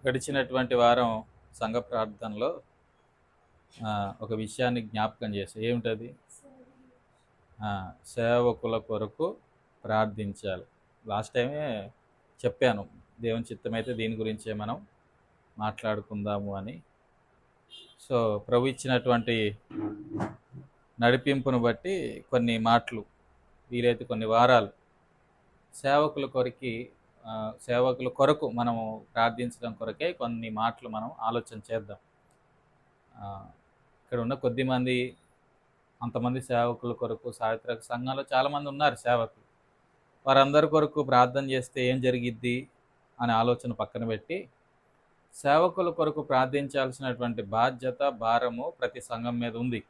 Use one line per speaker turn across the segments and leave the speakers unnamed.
గడిచినటువంటి వారం సంఘ ప్రార్థనలో ఒక విషయాన్ని జ్ఞాపకం చేసి ఏమిటది? సేవకుల కొరకు ప్రార్థించాలి. లాస్ట్ టైమే చెప్పాను, దేవుని చిత్తమైతే దీని గురించే మనం మాట్లాడుకుందాము అని. సో ప్రభు ఇచ్చినటువంటి నడిపింపును బట్టి కొన్ని మాటలు, వీలైతే కొన్ని వారాలు సేవకుల కొరకు మనము ప్రార్థించడం కొరకే కొన్ని మాటలు మనం ఆలోచన చేద్దాం. ఇక్కడ ఉన్న కొద్దిమంది, అంతమంది సేవకుల కొరకు చారిత్రక సంఘంలో చాలామంది ఉన్నారు సేవకులు. వారందరి కొరకు ప్రార్థన చేస్తే ఏం జరిగిద్ది అనే ఆలోచన పక్కన పెట్టి, సేవకుల కొరకు ప్రార్థించాల్సినటువంటి బాధ్యత, భారము ప్రతి సంఘం మీద ఉంది.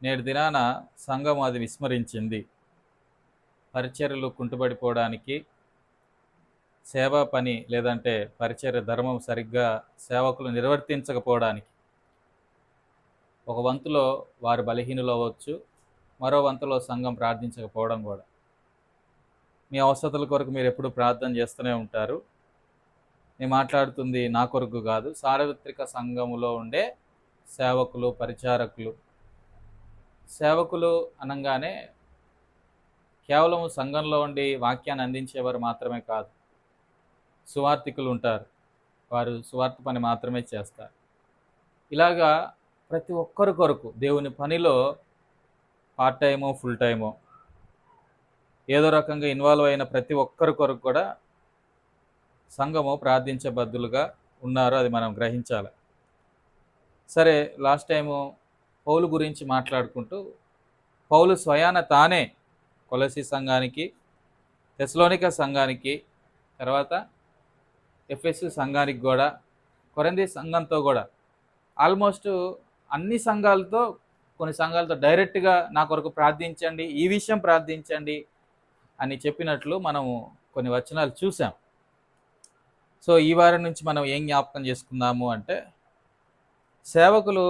నేటి దినాన సంఘం అది విస్మరించింది. పరిచర్యలు కుంటుపడిపోవడానికి, సేవా పని లేదంటే పరిచర్య ధర్మం సరిగ్గా సేవకులు నిర్వర్తించకపోవడానికి, ఒక వంతులో వారు బలహీనులు అవ్వచ్చు, మరో వంతులో సంఘం ప్రార్థించకపోవడం కూడా. మీ అవసరతల కొరకు మీరు ఎప్పుడు ప్రార్థన చేస్తూనే ఉంటారు. నేను మాట్లాడుతుంది నా కొరకు కాదు, సార్వత్రిక సంఘములో ఉండే సేవకులు, పరిచారకులు. సేవకులు అనగానే కేవలం సంఘంలో ఉండి వాక్యాన్ని అందించేవారు మాత్రమే కాదు. సువార్థికులు ఉంటారు, వారు సువార్త పని మాత్రమే చేస్తారు. ఇలాగా ప్రతి ఒక్కరి కొరకు దేవుని పనిలో పార్ట్ టైమో ఫుల్ టైమో ఏదో రకంగా ఇన్వాల్వ్ అయిన ప్రతి ఒక్కరి కొరకు కూడా సంఘము ప్రార్థించబద్దులుగా ఉన్నారు. అది మనం గ్రహించాలి. సరే, లాస్ట్ టైము పౌలు గురించి మాట్లాడుకుంటూ, పౌలు స్వయాన తానే కొలసీ సంఘానికి, తెస్సలోనిక సంఘానికి, తర్వాత ఎఫెసు సంఘానికి కూడా, కొరింథీ సంఘంతో కూడా, ఆల్మోస్ట్ అన్ని సంఘాలతో, కొన్ని సంఘాలతో డైరెక్ట్గా నా కొరకు ప్రార్థించండి, ఈ విషయం ప్రార్థించండి అని చెప్పినట్లు మనము కొన్ని వచనాలు చూసాం. సో ఈ వారం నుంచి మనం ఏం జ్ఞాపకం చేసుకుందాము అంటే, సేవకులు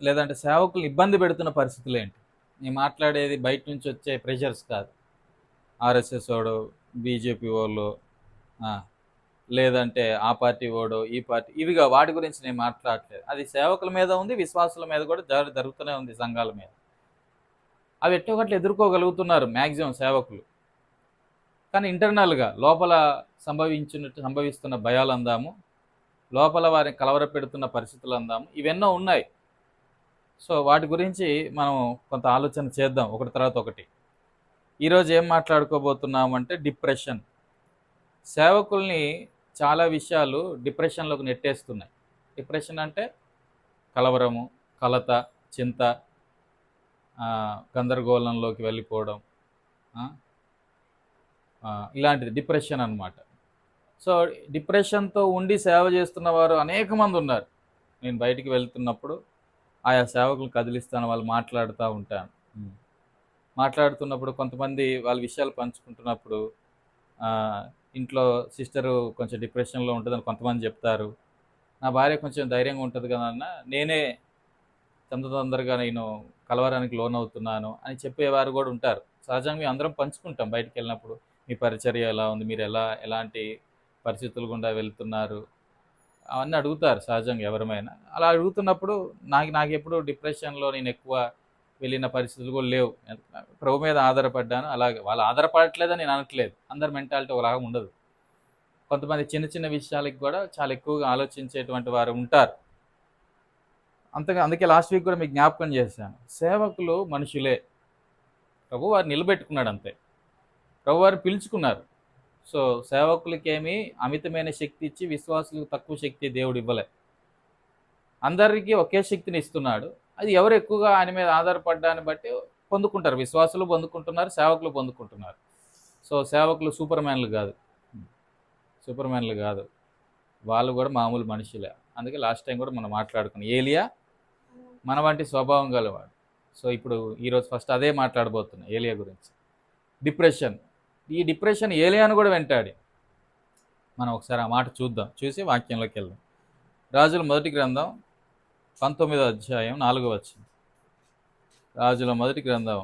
లేదంటే సేవకులు ఇబ్బంది పెడుతున్న పరిస్థితులు ఏంటి. నేను మాట్లాడేది బయట నుంచి వచ్చే ప్రెషర్స్ కాదు. ఆర్ఎస్ఎస్ వాడు, బీజేపీ వాళ్ళు, లేదంటే ఆ పార్టీ వాడు, ఈ పార్టీ, ఇవిగా వాటి గురించి నేను మాట్లాడట్లేదు. అది సేవకుల మీద ఉంది, విశ్వాసుల మీద కూడా జరుగుతూనే ఉంది, సంఘాల మీద. అవి ఎట్టోగట్లు ఎదుర్కోగలుగుతున్నారు మ్యాక్సిమం సేవకులు. కానీ ఇంటర్నల్గా లోపల సంభవిస్తున్న భయాలు అందాము, లోపల వారిని కలవరపెడుతున్న పరిస్థితులు అందాము, ఇవెన్నో ఉన్నాయి. సో వాటి గురించి మనం కొంత ఆలోచన చేద్దాం, ఒకటి తర్వాత ఒకటి. ఈరోజు ఏం మాట్లాడుకోబోతున్నాము అంటే డిప్రెషన్. సేవకుల్ని చాలా విషయాలు డిప్రెషన్లోకి నెట్టేస్తున్నాయి. డిప్రెషన్ అంటే కలవరము, కలత, చింత, గందరగోళంలోకి వెళ్ళిపోవడం, ఇలాంటిది డిప్రెషన్ అన్నమాట. సో డిప్రెషన్తో ఉండి సేవ చేస్తున్న వారు అనేక మంది ఉన్నారు. నేను బయటికి వెళ్తున్నప్పుడు ఆయా సేవకులు కదిలిస్తాను, వాళ్ళు మాట్లాడుతూ ఉంటాను. మాట్లాడుతున్నప్పుడు కొంతమంది వాళ్ళ విషయాలు పంచుకుంటున్నప్పుడు, ఇంట్లో సిస్టరు కొంచెం డిప్రెషన్లో ఉంటుందని కొంతమంది చెప్తారు. నా భార్య కొంచెం ధైర్యంగా ఉంటుంది కదన్న, నేనే తొందరగా నేను కలవరానికి లోనవుతున్నాను అని చెప్పేవారు కూడా ఉంటారు. సహజంగా మేము అందరం పంచుకుంటాం బయటికి వెళ్ళినప్పుడు, మీ పరిచర్య ఎలా ఉంది, మీరు ఎలాంటి పరిస్థితులు గుండా వెళ్తున్నారు అవన్నీ అడుగుతారు సహజంగా ఎవరమైనా. అలా అడుగుతున్నప్పుడు నాకు ఎప్పుడు డిప్రెషన్లో నేను ఎక్కువ వెళ్ళిన పరిస్థితులు కూడా లేవు. ప్రభు మీద ఆధారపడ్డాను. అలాగే వాళ్ళు ఆధారపడట్లేదని నేను అనట్లేదు, అందరి మెంటాలిటీ ఒకలాగా ఉండదు. కొంతమంది చిన్న చిన్న విషయాలకి కూడా చాలా ఎక్కువగా ఆలోచించేటువంటి వారు ఉంటారు. అందుకే లాస్ట్ వీక్ కూడా మీకు జ్ఞాపకం చేశాను, సేవకులు మనుషులే, ప్రభు వారు నిలబెట్టుకున్నాడు అంతే. ప్రభు వారు పిలుచుకున్నారు. సో సేవకులకేమీ అమితమైన శక్తి ఇచ్చి విశ్వాసులకు తక్కువ శక్తి దేవుడు ఇవ్వలే. అందరికీ ఒకే శక్తిని ఇస్తున్నాడు. అది ఎవరు ఎక్కువగా ఆయన మీద ఆధారపడ్డాన్ని బట్టి పొందుకుంటారు. విశ్వాసులు పొందుకుంటున్నారు, సేవకులు పొందుకుంటున్నారు. సో సేవకులు సూపర్ మ్యాన్లు కాదు, వాళ్ళు కూడా మామూలు మనుషులే. అందుకే లాస్ట్ టైం కూడా మనం మాట్లాడుకున్నాం, ఏలియా మన వంటి స్వభావం గలవాడు. సో ఇప్పుడు ఈరోజు ఫస్ట్ అదే మాట్లాడబోతున్నాం, ఏలియా గురించి. డిప్రెషన్, ఈ డిప్రెషన్ ఏలియాను కూడా వెంటాడి. మనం ఒకసారి ఆ మాట చూసి వాక్యంలోకి వెళ్దాం. రాజుల మొదటి గ్రంథం 19వ అధ్యాయం 4వ వచనం. రాజుల మొదటి గ్రంథం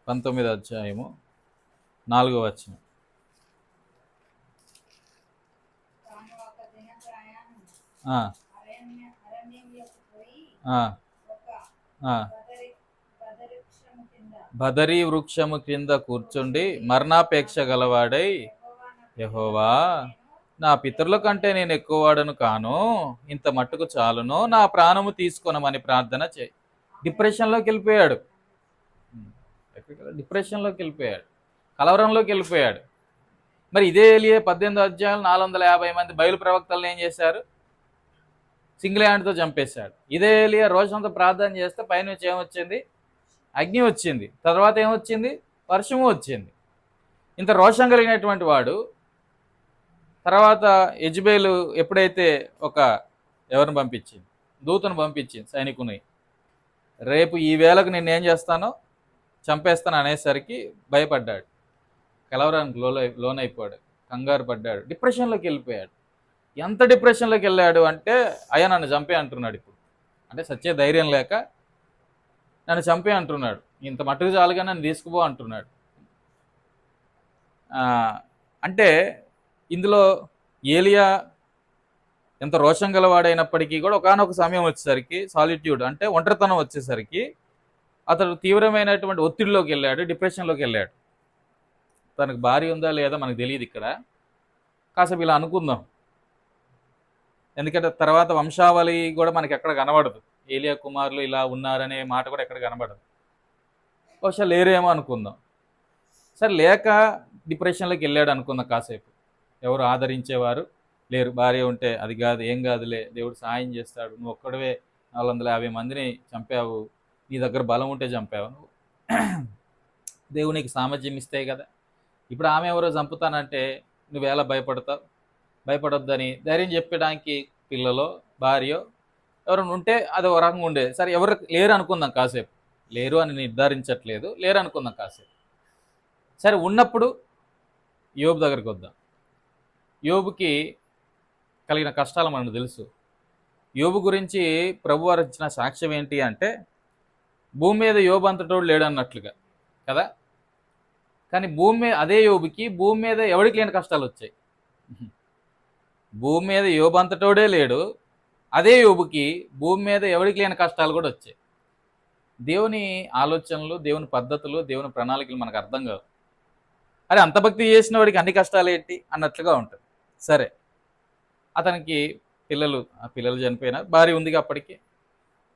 19వ అధ్యాయము 4వ వచనం. ఆ, ఆ, ఆ. బదరీ వృక్షము క్రింద కూర్చుండి మరణాపేక్ష గలవాడై యెహోవా, నా పితరుల కంటే నేను ఎక్కువవాడను కాను, ఇంత మట్టుకు చాలును, నా ప్రాణము తీసుకొనమని ప్రార్థన చేయి. డిప్రెషన్లోకి వెళ్ళిపోయాడు. డిప్రెషన్లోకి వెళ్ళిపోయాడు, కలవరంలోకి వెళ్ళిపోయాడు. మరి ఇదే ఏలియా 18 అధ్యాయులు 450 మంది బయలు ప్రవక్తలను ఏం చేశారు? సింగిల్ హ్యాండ్తో చంపేశాడు. ఇదే ఏలియా రోజంతా ప్రార్థన చేస్తే పైనుంచి ఏమొచ్చింది? అగ్ని వచ్చింది. తర్వాత ఏమొచ్చింది? వర్షము వచ్చింది. ఇంత రోషం కలిగినటువంటి వాడు తర్వాత యెజబెలు ఎప్పుడైతే ఎవరిని పంపించింది, దూతను పంపించింది సైనికుని, రేపు ఈ వేళకు నేనేం చేస్తానో చంపేస్తాను అనేసరికి భయపడ్డాడు, కలవరానికి లోనైపోయాడు, కంగారు పడ్డాడు, డిప్రెషన్లోకి వెళ్ళిపోయాడు. ఎంత డిప్రెషన్లోకి వెళ్ళాడు అంటే, అయ్యా నన్ను చంపే అంటున్నాడు ఇప్పుడు. అంటే సచ్చే ధైర్యం లేక నన్ను చంపే అంటున్నాడు, ఇంత మట్టుకు చాలుగా నన్ను తీసుకుపో అంటున్నాడు. అంటే ఇందులో ఏలియా ఎంత రోషం గలవాడైనప్పటికీ కూడా ఒకానొక సమయం వచ్చేసరికి, సాలిట్యూడ్ అంటే ఒంటరితనం వచ్చేసరికి అతడు తీవ్రమైనటువంటి ఒత్తిడిలోకి వెళ్ళాడు, డిప్రెషన్లోకి వెళ్ళాడు. తనకు భార్య ఉందా లేదా మనకు తెలియదు ఇక్కడ, కాసేపు ఇలా అనుకుందాం. ఎందుకంటే తర్వాత వంశావళి కూడా మనకి ఎక్కడ కనబడదు, ఏలియా కుమారులు ఇలా ఉన్నారనే మాట కూడా ఎక్కడ కనబడదు. బహుశా లేరేమో అనుకుందాం. సరే, లేక డిప్రెషన్లోకి వెళ్ళాడు అనుకుందాం కాసేపు. ఎవరు ఆదరించేవారు లేరు. భార్య ఉంటే అది కాదు, ఏం కాదులే, దేవుడు సహాయం చేస్తాడు, నువ్వు ఒక్కడవే 450 మందిని చంపావు, నీ దగ్గర బలం ఉంటే చంపావు, నువ్వు దేవునికి సామర్థ్యం ఇస్తే కదా. ఇప్పుడు ఆమె ఎవరో చంపుతానంటే నువ్వేలా భయపడతావు? భయపడొద్దని ధైర్యం చెప్పడానికి పిల్లలో భార్యో ఎవరైనా ఉంటే అది ఒక రకంగా ఉండేది. సరే, ఎవరు లేరు అనుకుందాం కాసేపు, లేరు అని నిర్ధారించట్లేదు, లేరు అనుకుందాం కాసేపు. సరే, ఉన్నప్పుడు యోబు దగ్గరికి వద్దాం. యోబుకి కలిగిన కష్టాలు మనకు తెలుసు. యోబు గురించి ప్రభువారు ఇచ్చిన సాక్ష్యం ఏంటి అంటే, భూమి మీద యోబు అంతటోడు లేడు అన్నట్లుగా కదా. కానీ అదే యోబుకి భూమి మీద ఎవడికి లేని కష్టాలు వచ్చాయి. భూమి మీద యోబు అంతటోడే లేడు, అదే యోబుకి భూమి మీద ఎవడికి లేని కష్టాలు కూడా వచ్చాయి. దేవుని ఆలోచనలు, దేవుని పద్ధతులు, దేవుని ప్రణాళికలు మనకు అర్థం కావు. అరే, అంత భక్తి చేసిన వాడికి అన్ని కష్టాలు ఏంటి అన్నట్లుగా ఉంటుంది. సరే, అతనికి పిల్లలు చనిపోయినా భార్య ఉంది, అప్పటికి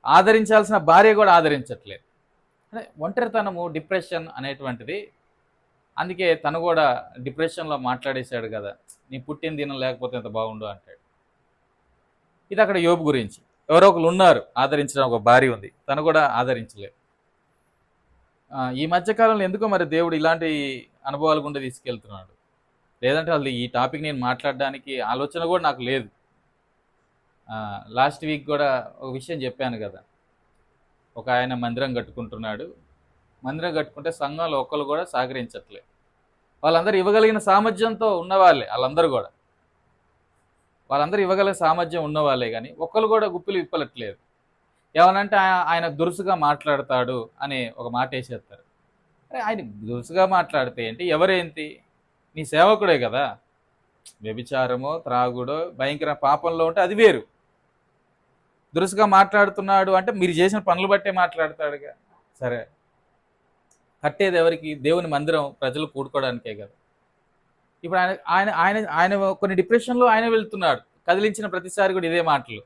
ఆదరించాల్సిన భార్య కూడా ఆదరించట్లేదు. అంటే ఒంటరితనము, డిప్రెషన్ అనేటువంటిది. అందుకే తను కూడా డిప్రెషన్లో మాట్లాడేశాడు కదా, నీ పుట్టిన దినం లేకపోతే ఎంత బాగుండు అంటాడు. ఇది అక్కడ యోబు గురించి. ఎవరో ఒకరు ఉన్నారు ఆదరించిన, ఒక భార్య ఉంది, తను కూడా ఆదరించలేదు. ఈ మధ్యకాలంలో ఎందుకో మరి దేవుడు ఇలాంటి అనుభవాలు గుండా తీసుకెళ్తున్నాడు. లేదంటే వాళ్ళు ఈ టాపిక్ నేను మాట్లాడడానికి ఆలోచన కూడా నాకు లేదు. లాస్ట్ వీక్ కూడా ఒక విషయం చెప్పాను కదా, ఒక ఆయన మందిరం కట్టుకుంటున్నాడు. మందిరం కట్టుకుంటే సంఘంలో ఒక్కరు కూడా సహకరించట్లేదు. వాళ్ళందరూ ఇవ్వగలిగిన సామర్థ్యంతో ఉన్నవాళ్ళే, వాళ్ళందరూ ఇవ్వగలిగిన సామర్థ్యం ఉన్నవాళ్ళే, కానీ ఒక్కరు కూడా గుప్పిలు విప్పలట్లేదు. ఏమనంటే ఆయన దురుసుగా మాట్లాడతాడు అని ఒక మాట వేసేస్తారు. అరే, ఆయన దురుసుగా మాట్లాడితే ఏంటి, ఎవరేంటి, నీ సేవకుడే కదా. వ్యభిచారమో త్రాగుడో భయంకర పాపంలో ఉంటే అది వేరు. దురుసుగా మాట్లాడుతున్నాడు అంటే మీరు చేసిన పనులు బట్టే మాట్లాడతాడుగా. సరే, కట్టేది ఎవరికి? దేవుని మందిరం ప్రజలు కూడుకోవడానికే కదా. ఇప్పుడు ఆయన ఆయన ఆయన ఆయన కొన్ని డిప్రెషన్లో ఆయన వెళ్తున్నాడు. కదిలించిన ప్రతిసారి కూడా ఇదే మాటలు,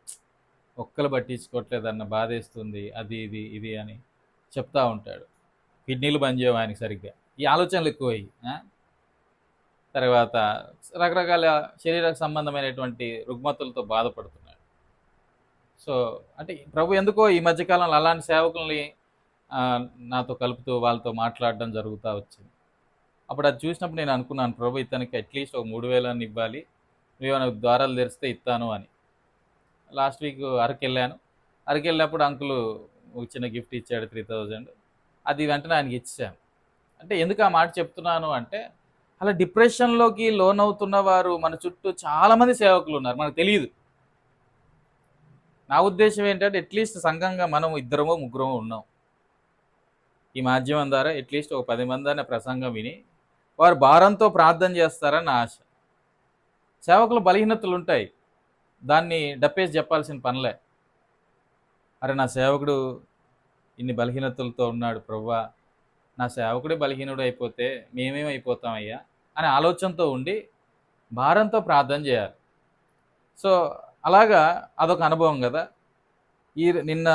ఒక్కలు పట్టించుకోవట్లేదన్న బాధేస్తుంది, అది ఇది అని చెప్తా ఉంటాడు. కిడ్నీలు పనిచేయవు ఆయనకి సరిగ్గా, ఈ ఆలోచనలు ఎక్కువయ్యి. తర్వాత రకరకాల శరీర సంబంధమైనటువంటి రుగ్మతులతో బాధపడుతున్నాడు. సో అంటే ప్రభు ఎందుకో ఈ మధ్యకాలంలో అలాంటి సేవకుల్ని నాతో కలుపుతూ వాళ్ళతో మాట్లాడడం జరుగుతూ వచ్చింది. అప్పుడు అది చూసినప్పుడు నేను అనుకున్నాను, ప్రభు ఇతనికి అట్లీస్ట్ ఒక 3,000 ఇవ్వాలి, నువ్వేమైనా ద్వారాలు తెరిస్తే ఇస్తాను అని. లాస్ట్ వీక్ అరకెళ్ళినప్పుడు అంకులు ఒక చిన్న గిఫ్ట్ ఇచ్చాడు, 3,000. అది వెంటనే ఆయనకి ఇచ్చాను. అంటే ఎందుకు ఆ మాట చెప్తున్నాను అంటే, అలా డిప్రెషన్లోకి లోన్ అవుతున్న వారు మన చుట్టూ చాలామంది సేవకులు ఉన్నారు, మనకు తెలియదు. నా ఉద్దేశం ఏంటంటే, అట్లీస్ట్ సంఘంగా మనం 2 3 ఉన్నాం. ఈ మాధ్యమం ద్వారా అట్లీస్ట్ ఒక 10 మంది అనే ప్రసంగం విని వారు భారంతో ప్రార్థన చేస్తారని నా ఆశ. సేవకులు బలహీనతలు ఉంటాయి, దాన్ని డప్పేసి చెప్పాల్సిన పనిలే. అరే నా సేవకుడు ఇన్ని బలహీనతలతో ఉన్నాడు ప్రభువా, నా సేవకుడే బలహీనుడు అయిపోతే మేమేమైపోతామయ్యా అనే ఆలోచనతో ఉండి భారంతో ప్రార్థన చేయాలి. సో అలాగా అదొక అనుభవం కదా. ఈ నిన్న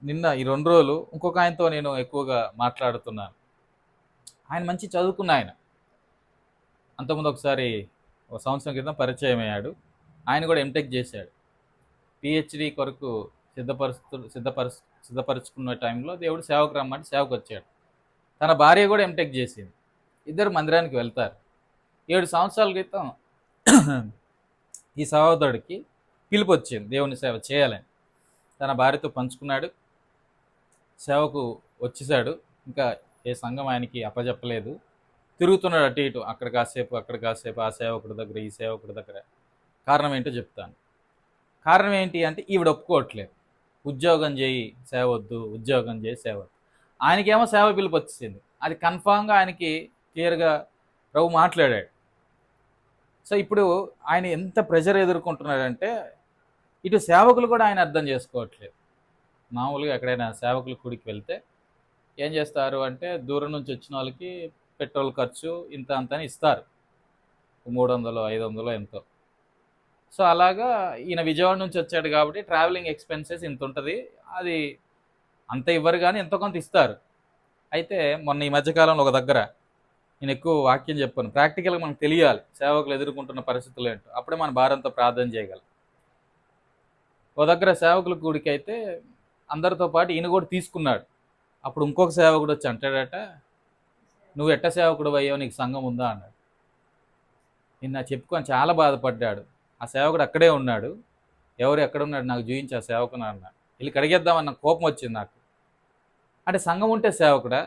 నిన్న ఈ 2 రోజులు ఇంకొక ఆయనతో నేను ఎక్కువగా మాట్లాడుతున్నాను. ఆయన మంచి చదువుకున్న ఆయన. అంతకుముందు ఒకసారి ఒక సంవత్సరం క్రితం పరిచయం అయ్యాడు. ఆయన కూడా ఎంటెక్ చేశాడు. పిహెచ్డి కొరకు సిద్ధపరుచుకున్న టైంలో దేవుడు సేవకు రమ్మంటే సేవకు వచ్చాడు. తన భార్య కూడా ఎంటెక్ చేసింది. ఇద్దరు మందిరానికి వెళ్తారు. 7 సంవత్సరాల క్రితం ఈ సహోదరుడికి పిలుపు వచ్చింది దేవుని సేవ చేయాలని. తన భార్యతో పంచుకున్నాడు, సేవకు వచ్చేసాడు. ఇంకా ఏ సంఘం ఆయనకి అప్పచెప్పలేదు. తిరుగుతున్నాడు అటు ఇటు, అక్కడ కాసేపు అక్కడ కాసేపు, ఆ సేవకుడి దగ్గర ఈ సేవకుడి దగ్గర. కారణం ఏంటో చెప్తాను. కారణం ఏంటి అంటే ఈవిడ ఒప్పుకోవట్లేదు. ఉద్యోగం చేయి సేవ వద్దు, ఉద్యోగం చేయి సేవ వద్దు. ఆయనకేమో సేవ పిలుపు వచ్చింది. అది కన్ఫామ్గా ఆయనకి క్లియర్గా ప్రభు మాట్లాడాడు. సో ఇప్పుడు ఆయన ఎంత ప్రెషర్ ఎదుర్కొంటున్నాడంటే ఇటు సేవకులు కూడా ఆయన అర్థం చేసుకోవట్లేదు. మామూలుగా ఎక్కడైనా సేవకుల గుడికి వెళ్తే ఏం చేస్తారు అంటే దూరం నుంచి వచ్చిన వాళ్ళకి పెట్రోల్ ఖర్చు ఇంత అంతని ఇస్తారు, 300 500 ఎంతో. సో అలాగా ఈయన విజయవాడ నుంచి వచ్చాడు కాబట్టి ట్రావెలింగ్ ఎక్స్పెన్సెస్ ఇంత ఉంటుంది. అది అంత ఇవ్వరు కానీ ఎంతో కొంత ఇస్తారు. అయితే మొన్న ఈ మధ్యకాలంలో ఒక దగ్గర నేను ఎక్కువ వాక్యం చెప్పాను. ప్రాక్టికల్గా మనకు తెలియాలి సేవకులు ఎదుర్కొంటున్న పరిస్థితులు ఏంటో, అప్పుడే మన భారంతో ప్రార్థన చేయగలం. ఒక దగ్గర సేవకుల గుడికి అయితే అందరితో పాటు ఈయన కూడా తీసుకున్నాడు. అప్పుడు ఇంకొక సేవకుడు వచ్చి అంటాడట, నువ్వు ఎట్ట సేవకుడు అయ్యావు, నీకు సంఘం ఉందా అన్నాడు. నిన్న చెప్పుకొని చాలా బాధపడ్డాడు. ఆ సేవకుడు అక్కడే ఉన్నాడు. ఎవరు ఎక్కడున్నాడు నాకు చూపించి ఆ సేవకుని అన్నాడు. వీళ్ళకి అడిగేద్దామన్న కోపం వచ్చింది నాకు. అంటే సంఘం ఉంటే సేవకుడా?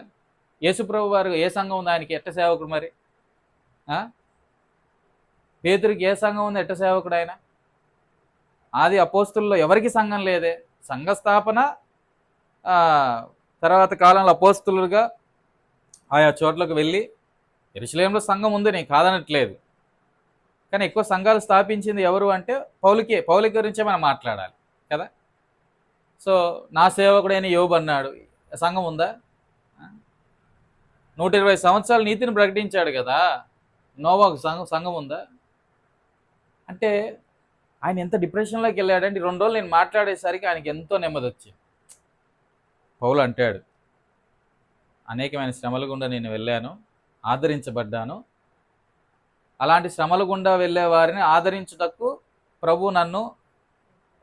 యేసుప్రభు వారు ఏ సంఘం ఉంది ఆయనకి, ఎట్ట సేవకుడు మరి? పేతురికి ఏ సంఘం ఉంది, ఎట్ట సేవకుడు ఆయన? ఆది అపోస్తుల్లో ఎవరికి సంఘం లేదే. సంఘ స్థాపన తర్వాత కాలంలో అపోస్తులుగా ఆయా చోట్లకు వెళ్ళి, యెరూషలేములో సంఘం ఉంది, నేను కాదనట్లేదు, కానీ ఎక్కువ సంఘాలు స్థాపించింది ఎవరు అంటే పౌలు గురించే మనం మాట్లాడాలి కదా. సో నా సేవకుడైన యోబు అన్నాడు, సంఘం ఉందా? 120 సంవత్సరాలు నీతిని ప్రకటించాడు కదా, నోవాకు సంఘం ఉందా? అంటే ఆయన ఎంత డిప్రెషన్లోకి వెళ్ళాడంటే 2 రోజులు నేను మాట్లాడేసరికి ఆయనకి ఎంతో నెమ్మది వచ్చింది. పౌలు అంటాడు, అనేకమైన శ్రమల గుండా నేను వెళ్ళాను, ఆదరించబడ్డాను. అలాంటి శ్రమల గుండా వెళ్ళే వారిని ఆదరించుటకు ప్రభు నన్ను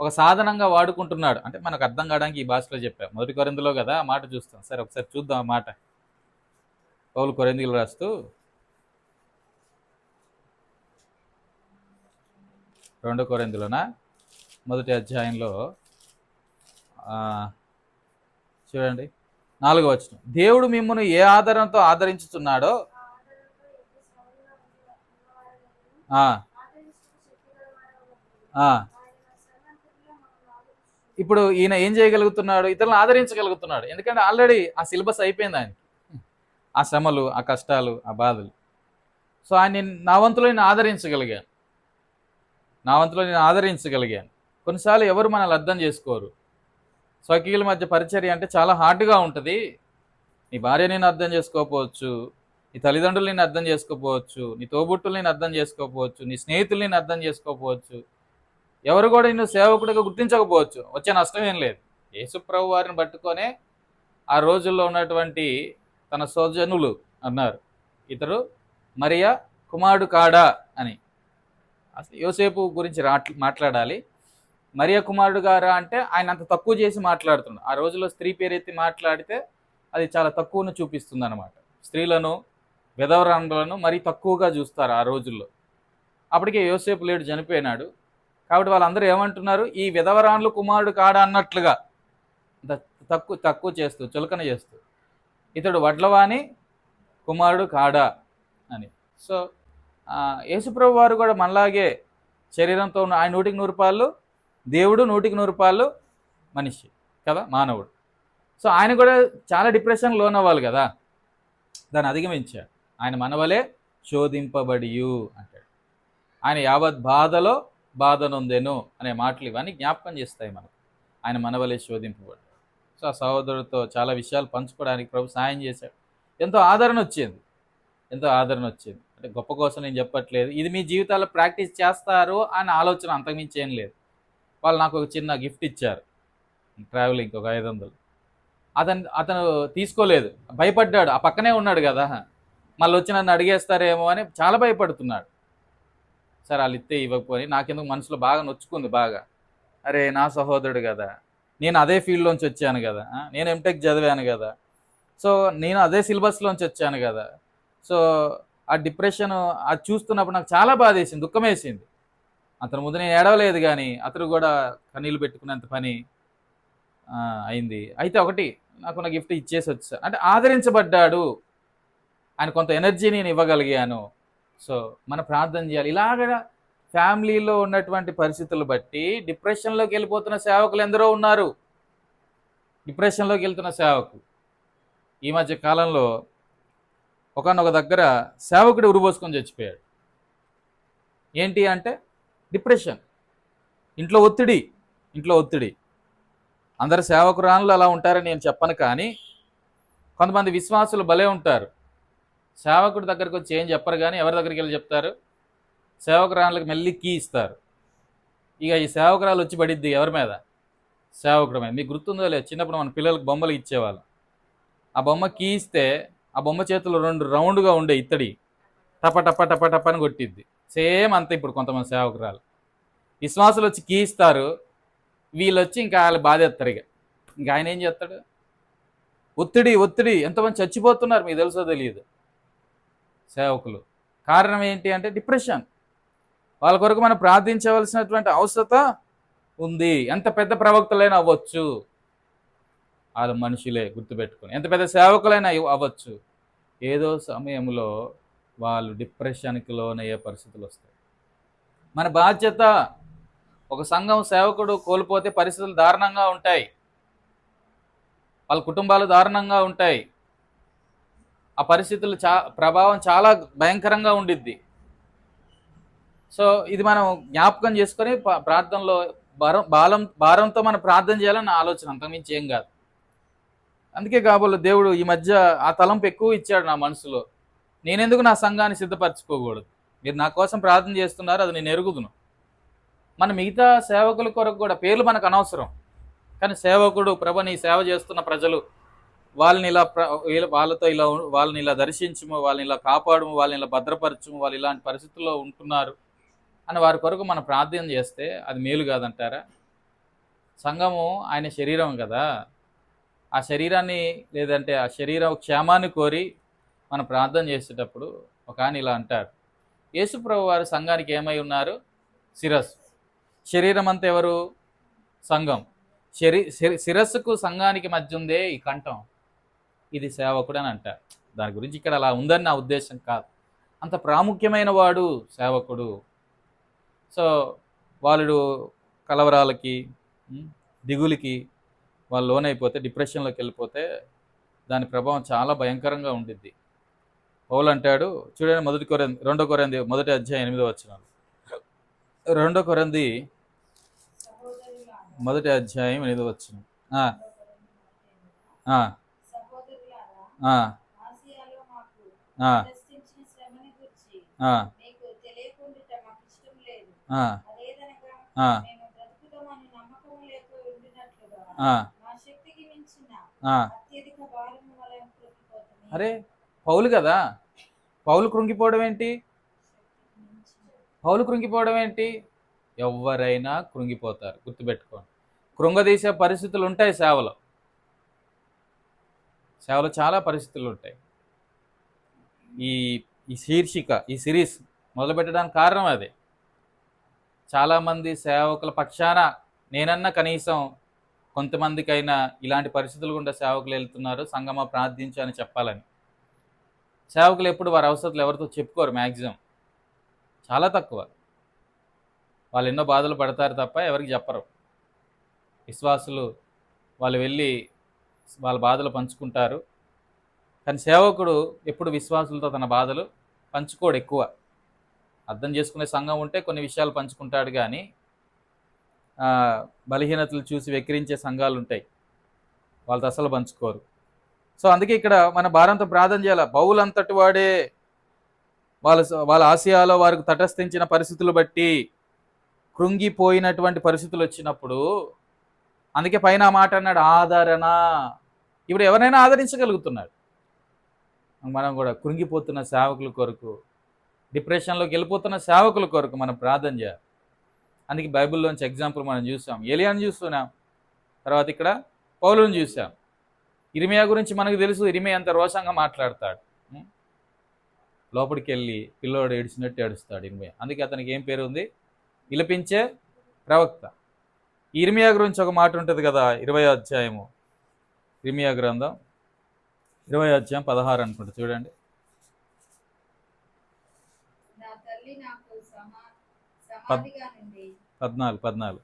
ఒక సాధనంగా వాడుకుంటున్నాడు. అంటే మనకు అర్థం కావడానికి ఈ భాషలో చెప్పా. 1 కొరింథీలో కదా ఆ మాట చూస్తాం. సరే ఒకసారి చూద్దాం ఆ మాట. పౌలు కొరింథీయులకు రాస్తూ 2 కొరింథీలోన 1వ అధ్యాయంలో చూడండి 4వ వచనం, దేవుడు మిమ్మల్ని ఏ ఆదరణతో ఆదరించుతున్నాడో ఇప్పుడు ఈయన ఏం చేయగలుగుతున్నాడు? ఇతరులను ఆదరించగలుగుతున్నాడు. ఎందుకంటే ఆల్రెడీ ఆ సిలబస్ అయిపోయింది ఆయనకి, ఆ శ్రమలు, ఆ కష్టాలు, ఆ బాధలు. సో ఆయన నా వంతులో నేను ఆదరించగలిగాను. కొన్నిసార్లు ఎవరు మనల్ని అర్థం చేసుకోరు. స్వకీయుల మధ్య పరిచర్య అంటే చాలా హార్డ్గా ఉంటుంది. నీ భార్య నేను అర్థం చేసుకోకపోవచ్చు, నీ తల్లిదండ్రులు నేను అర్థం చేసుకోకపోవచ్చు, నీ తోబుట్టులు నేను అర్థం చేసుకోకపోవచ్చు, నీ స్నేహితులు నేను అర్థం చేసుకోకపోవచ్చు, ఎవరు కూడా నిన్ను సేవకుడిగా గుర్తించకపోవచ్చు. వచ్చే నష్టం ఏం లేదు. యేసుప్రభు వారిని పట్టుకొనే ఆ రోజుల్లో ఉన్నటువంటి తన సోజనులు అన్నారు, ఇతడు మరియా కుమారుడు కాడా అని. అసలు యోసేపు గురించి మాట్లాడాలి. మరియా కుమారుడు గారా అంటే ఆయన అంత తక్కువ చేసి మాట్లాడుతున్నాడు. ఆ రోజుల్లో స్త్రీ పేరెత్తి మాట్లాడితే అది చాలా తక్కువను చూపిస్తుంది అనమాట. స్త్రీలను, విధవరాండ్రులను మరీ తక్కువగా చూస్తారు ఆ రోజుల్లో. అప్పటికే యోసేపు లేడు, చనిపోయినాడు. కాబట్టి వాళ్ళందరూ ఏమంటున్నారు, ఈ విధవరాండ్లు కుమారుడు కాడా అన్నట్లుగా తక్కువ చేస్తూ, చులకన చేస్తూ, ఇతడు వడ్లవాణి కుమారుడు కాడా అని. సో యేసుప్రభు వారు కూడా మనలాగే శరీరంతో ఉన్న ఆయన 100కి 100 రూపాయలు దేవుడు, 100కి 100 రూపాయలు మనిషి కదా, మానవుడు. సో ఆయన కూడా చాలా డిప్రెషన్ లోనవ్వాలి కదా, దాన్ని అధిగమించాడు. ఆయన మనవలే శోధింపబడియు అంటాడు. ఆయన యావత్ బాధలో బాధ నొందెను అనే మాటలు ఇవన్నీ జ్ఞాపకం చేస్తాయి మనకు. ఆయన మనవలే శోధింపబడ్డాడు. సో ఆ సహోదరుడితో చాలా విషయాలు పంచుకోవడానికి ప్రభు సాయం చేశాడు. ఎంతో ఆదరణ వచ్చింది. ఎంతో ఆదరణ వచ్చింది. అంటే గొప్ప కోసం నేను చెప్పట్లేదు. ఇది మీ జీవితాల్లో ప్రాక్టీస్ చేస్తారు అని ఆలోచన, అంతకుమించి ఏం లేదు. వాళ్ళు నాకు ఒక చిన్న గిఫ్ట్ ఇచ్చారు, ట్రావెలింగ్కి ఒక 500. అతను తీసుకోలేదు, భయపడ్డాడు. ఆ పక్కనే ఉన్నాడు కదా, మళ్ళీ వచ్చి నన్ను అడిగేస్తారేమో అని చాలా భయపడుతున్నాడు. సరే వాళ్ళు ఇస్తే ఇవ్వకపోయి నాకెందుకు మనసులో బాగా నొచ్చుకుంది బాగా. అరే నా సహోదరుడు కదా, నేను అదే ఫీల్డ్లోంచి వచ్చాను కదా, నేను ఎంటెక్ చదివాను కదా, సో నేను అదే సిలబస్లోంచి వచ్చాను కదా. సో ఆ డిప్రెషన్ అది చూస్తున్నప్పుడు నాకు చాలా బాధ వేసింది, దుఃఖం వేసింది. అతని ముందు నేను ఏడవలేదు, కానీ అతను కూడా కన్నీళ్ళు పెట్టుకునేంత పని అయింది. అయితే ఒకటి నాకున్న గిఫ్ట్ ఇచ్చేసి వచ్చా అంటే ఆదరించబడ్డాడు, ఆయన కొంత ఎనర్జీ నేను ఇవ్వగలిగాను. సో మన ప్రార్థన చేయాలి. ఇలాగ ఫ్యామిలీలో ఉన్నటువంటి పరిస్థితులు బట్టి డిప్రెషన్లోకి వెళ్ళిపోతున్న సేవకులు ఎందరో ఉన్నారు. డిప్రెషన్లోకి వెళ్తున్న సేవకులు ఈ మధ్య కాలంలో ఒకనొక దగ్గర సేవకుడు ఉరిపోసుకొని చచ్చిపోయాడు. ఏంటి అంటే డిప్రెషన్, ఇంట్లో ఒత్తిడి. అందరు సేవకురాళ్ళు అలా ఉంటారని నేను చెప్పను, కానీ కొంతమంది విశ్వాసులు భలే ఉంటారు. సేవకుడి దగ్గరకు వచ్చి ఏం చెప్పరు, కానీ ఎవరి దగ్గరికి వెళ్ళి చెప్తారు, సేవకురాళ్ళకి మెల్లి కీ ఇస్తారు. ఇక ఈ సేవకురాలు వచ్చి పడిద్ది ఎవరి మీద, సేవకుడి మీద. మీకు గుర్తుందో లేదు, చిన్నప్పుడు మన పిల్లలకు బొమ్మలు ఇచ్చేవాళ్ళం. ఆ బొమ్మ కీ ఇస్తే ఆ బొమ్మ చేతులు 2 రౌండ్గా ఉండే ఇత్తడి టప టప టప టప అని కొట్టిద్ది. సేమ్ అంతే ఇప్పుడు కొంతమంది సేవకురాలు విశ్వాసులు వచ్చి కీ ఇస్తారు, వీళ్ళు వచ్చి ఇంకా వాళ్ళు బాధేస్తారు. ఇంకా ఆయన ఏం చేస్తాడు, ఒత్తిడి. ఎంతమంది చచ్చిపోతున్నారు మీకు తెలుసో తెలియదు సేవకులు. కారణం ఏంటి అంటే డిప్రెషన్. వాళ్ళ కొరకు మనం ప్రార్థించవలసినటువంటి అవసరత ఉంది. ఎంత పెద్ద ప్రవక్తలైనా అవ్వచ్చు, వాళ్ళు మనుషులే, గుర్తుపెట్టుకొని. ఎంత పెద్ద సేవకులైనా అవ్వచ్చు, ఏదో సమయంలో వాళ్ళు డిప్రెషన్కి లోనయ్యే పరిస్థితులు వస్తాయి. మన బాధ్యత, ఒక సంఘం సేవకుడు కోల్పోతే పరిస్థితులు దారుణంగా ఉంటాయి, వాళ్ళ కుటుంబాలు దారుణంగా ఉంటాయి. ఆ పరిస్థితులు ప్రభావం చాలా భయంకరంగా ఉండిద్ది. సో ఇది మనం జ్ఞాపకం చేసుకొని ప్రార్థనలో భారంతో మనం ప్రార్థన చేయాలని నా ఆలోచన, అంతకుమించి ఏం కాదు. అందుకే కాబోలు దేవుడు ఈ మధ్య ఆ తలంపు ఎక్కువ ఇచ్చాడు నా మనసులో. నేనెందుకు నా సంఘాన్ని సిద్ధపరచుకోకూడదు? మీరు నా కోసం ప్రార్థన చేస్తున్నారు, అది నేను ఎరుగుదును. మన మిగతా సేవకుల కొరకు కూడా పేర్లు మనకు అనవసరం, కానీ సేవకుడు, ప్రభు నీ సేవ చేస్తున్న ప్రజలు, వాళ్ళని ఇలా దర్శించము, వాళ్ళని ఇలా కాపాడము, వాళ్ళని ఇలా భద్రపరచము, వాళ్ళు ఇలాంటి పరిస్థితుల్లో ఉంటున్నారు అని వారి కొరకు మనం ప్రార్థన చేస్తే అది మేలు కాదంటారా? సంఘము ఆయన శరీరం కదా, ఆ శరీరాన్ని లేదంటే ఆ శరీరం క్షేమాన్ని కోరి మనం ప్రార్థన చేసేటప్పుడు ఒక ఆయన ఇలా అంటారు, యేసుప్రభు వారు సంఘానికి ఏమై ఉన్నారు? శిరస్సు. శరీరం అంతా ఎవరు? సంఘం. శిరస్సుకు సంఘానికి మధ్య ఉందే ఈ కంఠం, ఇది సేవకుడు అని అంటారు. దాని గురించి ఇక్కడ అలా ఉందని నా ఉద్దేశం కాదు. అంత ప్రాముఖ్యమైన వాడు సేవకుడు. సో వాళ్ళు కలవరాలకి, దిగులకి వాళ్ళు లోనైపోతే, డిప్రెషన్లోకి వెళ్ళిపోతే దాని ప్రభావం చాలా భయంకరంగా ఉండిద్ది. పౌలు అంటాడు చూడండి, 2 కొరింథీ 1వ అధ్యాయం 8వ వచనం. 2 కొరింథీ 1వ అధ్యాయం 8వ వచనం. అరే పౌలు కదా, పౌలు కృంగిపోవడం ఏంటి? ఎవరైనా కృంగిపోతారు, గుర్తుపెట్టుకోండి. కృంగదీసే పరిస్థితులు ఉంటాయి సేవలో చాలా పరిస్థితులు ఉంటాయి. ఈ శీర్షిక, ఈ సిరీస్ మొదలుపెట్టడానికి కారణం అదే. చాలామంది సేవకుల పక్షాన నేనన్నా కనీసం కొంతమందికైనా ఇలాంటి పరిస్థితులు గుండా సేవకులు వెళ్తున్నారు, సంగమా ప్రార్థించు అని చెప్పాలని. సేవకులు ఎప్పుడు వారి అవసరాలు ఎవరితో చెప్పుకోరు, మ్యాక్సిమం చాలా తక్కువ. వాళ్ళు ఎన్నో బాధలు పడతారు తప్ప ఎవరికి చెప్పరు. విశ్వాసులు వాళ్ళు వెళ్ళి వాళ్ళ బాధలు పంచుకుంటారు, కానీ సేవకుడు ఎప్పుడు విశ్వాసులతో తన బాధలు పంచుకోడు ఎక్కువ. అర్థం చేసుకునే సంఘం ఉంటే కొన్ని విషయాలు పంచుకుంటాడు కానీ బలహీనతలు చూసి వెక్కిరించే సంఘాలు ఉంటాయి, వాళ్ళతో అసలు పంచుకోరు. సో అందుకే ఇక్కడ మన భారంతో ప్రార్థన చేయాలి. పౌలంతటి వాడే వాళ్ళ ఆసియాలో వారికి తటస్థించిన పరిస్థితులు బట్టి కృంగిపోయినటువంటి పరిస్థితులు వచ్చినప్పుడు, అందుకే పైన మాట అన్నాడు, ఆదరణ. ఇప్పుడు ఎవరైనా ఆదరించగలుగుతున్నాడు. మనం కూడా కృంగిపోతున్న సేవకుల కొరకు, డిప్రెషన్లోకి వెళ్ళిపోతున్న సేవకుల కొరకు మనం ప్రార్థన చేయాలి. అందుకే బైబిల్లోంచి ఎగ్జాంపుల్ మనం చూసాం, ఏలియాను చూస్తున్నాం, తర్వాత ఇక్కడ పౌలుని చూసాం. ఇర్మియా గురించి మనకు తెలుసు, ఇర్మియా అంత రోషంగా మాట్లాడతాడు. లోపలికి వెళ్ళి పిల్లోడు ఏడిచినట్టు ఏడుస్తాడు ఇర్మియా. అందుకే అతనికి ఏం పేరు ఉంది? విలపించే ప్రవక్త. ఇర్మియా గురించి ఒక మాట ఉంటుంది కదా, 20వ అధ్యాయము, ఇర్మియా గ్రంథం 20వ అధ్యాయం 16 అనుకుంటా, చూడండి. 14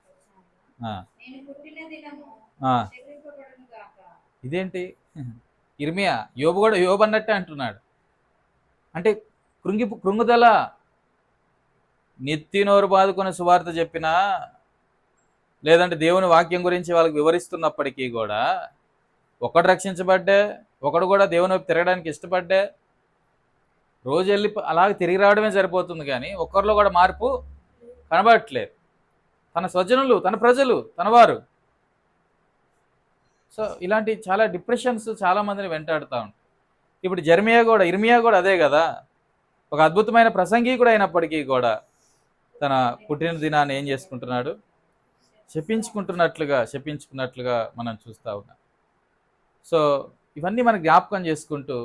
ఇదేంటి? ఇర్మియా యోబు కూడా యోబు అన్నట్టే అంటున్నాడు. అంటే కృంగుదల, నెత్తి నోరు బాదుకునే సువార్త చెప్పినా, లేదంటే దేవుని వాక్యం గురించి వాళ్ళకి వివరిస్తున్నప్పటికీ కూడా ఒకడు రక్షించబడ్డే, ఒకడు కూడా దేవుని వైపు తిరగడానికి ఇష్టపడ్డే, రోజు వెళ్ళి అలాగే తిరిగి రావడమే సరిపోతుంది కానీ ఒక్కరిలో కూడా మార్పు కనబడట్లేదు. తన స్వజనులు, తన ప్రజలు, తన వారు. సో ఇలాంటి చాలా డిప్రెషన్స్ చాలా మందిని వెంటాడుతూ ఉంటాయి. ఇప్పుడు ఇర్మియా కూడా అదే కదా, ఒక అద్భుతమైన ప్రసంగికుడు అయినప్పటికీ కూడా తన పుట్టిన దినాన్ని ఏం చేసుకుంటున్నాడు? శపించుకున్నట్లుగా మనం చూస్తూ ఉన్నాం. సో ఇవన్నీ మనం జ్ఞాపకం చేసుకుంటూ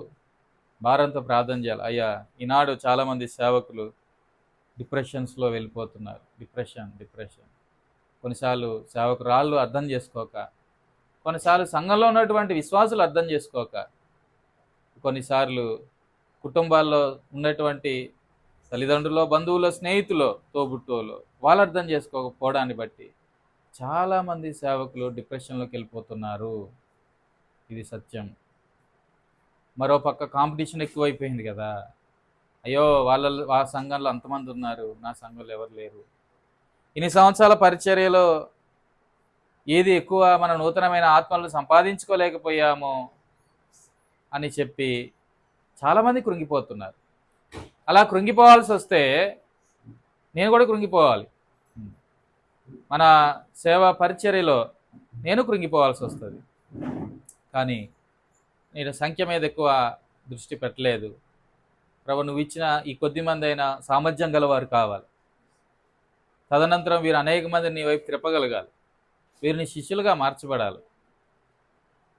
భారంతో ప్రార్థన చేయాలి. అయ్యా, ఈనాడు చాలామంది సేవకులు డిప్రెషన్స్లో వెళ్ళిపోతున్నారు. డిప్రెషన్. కొన్నిసార్లు సేవకురాళ్ళు అర్థం చేసుకోక, కొన్నిసార్లు సంఘంలో ఉన్నటువంటి విశ్వాసులు అర్థం చేసుకోక, కొన్నిసార్లు కుటుంబాల్లో ఉన్నటువంటి తల్లిదండ్రులు, బంధువులు, స్నేహితులు, తోబుట్టువులు వాళ్ళు అర్థం చేసుకోకపోవడాన్ని బట్టి చాలామంది సేవకులు డిప్రెషన్లోకి వెళ్ళిపోతున్నారు. ఇది సత్యం. మరోపక్క కాంపిటీషన్ ఎక్కువైపోయింది కదా. అయ్యో, వాళ్ళ సంఘంలో అంతమంది ఉన్నారు, నా సంఘంలో ఎవరు లేరు. ఇన్ని సంవత్సరాల పరిచర్యలో ఏది ఎక్కువ మన నూతనమైన ఆత్మలను సంపాదించుకోలేకపోయాము అని చెప్పి చాలామంది కృంగిపోతున్నారు. అలా కృంగిపోవాల్సి వస్తే నేను కూడా కృంగిపోవాలి. మన సేవా పరిచర్యలో నేను కృంగిపోవాల్సి వస్తుంది. కానీ నేను సంఖ్య మీద ఎక్కువ దృష్టి పెట్టలేదు. ప్రభు, నువ్వు ఇచ్చిన ఈ కొద్ది మంది అయినా సామర్థ్యం గలవారు కావాలి. తదనంతరం వీరు అనేక మందిని నీ వైపు తిప్పగలగాలి. వీరిని శిష్యులుగా మార్చబడాలి.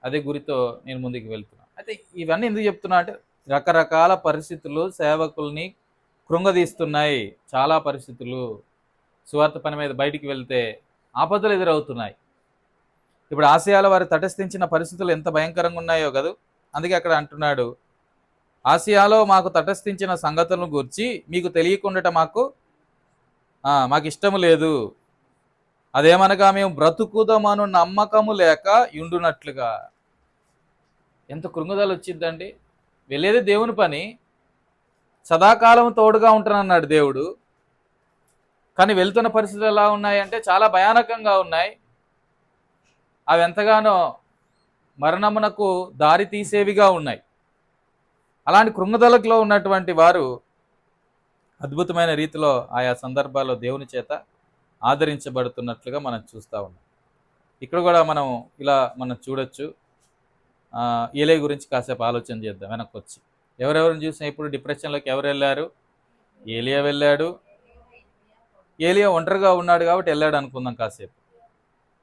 అదే గురితో నేను ముందుకు వెళ్తున్నాను. అయితే ఇవన్నీ ఎందుకు చెప్తున్నా అంటే, రకరకాల పరిస్థితులు సేవకుల్ని కృంగదీస్తున్నాయి. చాలా పరిస్థితులు సువార్త పని మీద బయటికి వెళ్తే ఆపదలు ఎదురవుతున్నాయి. ఇప్పుడు ఆసియాలో వారు తటస్థించిన పరిస్థితులు ఎంత భయంకరంగా ఉన్నాయో కదా. అందుకే అక్కడ అంటున్నాడు, ఆసియాలో మాకు తటస్థించిన సంగతులను గురించి మీకు తెలియకుండా మాకు ఇష్టము లేదు. అదేమనగా మేము బ్రతుకుదామను నమ్మకము లేక ఉండునట్లుగా. ఎంత కృంగుదల వచ్చిందండి. వెళ్ళేది దేవుని పని, సదాకాలం తోడుగా ఉంటానన్నాడు దేవుడు. కానీ వెళ్తున్న పరిస్థితులు ఎలా ఉన్నాయంటే చాలా భయానకంగా ఉన్నాయి. అవి ఎంతగానో మరణమునకు దారి తీసేవిగా ఉన్నాయి. అలాంటి కృంగుదలలో ఉన్నటువంటి వారు అద్భుతమైన రీతిలో ఆయా సందర్భాల్లో దేవుని చేత ఆదరించబడుతున్నట్లుగా మనం చూస్తూ ఉన్నాం. ఇక్కడ కూడా మనం చూడొచ్చు. ఏలియా గురించి కాసేపు ఆలోచన చేద్దాం. వెనక్కి వచ్చి ఎవరెవరిని చూసినా ఇప్పుడు డిప్రెషన్లోకి ఎవరు వెళ్ళారు? ఏలియా వెళ్ళాడు. ఏలియా ఒంటరిగా ఉన్నాడు కాబట్టి వెళ్ళాడు అనుకుందాం కాసేపు.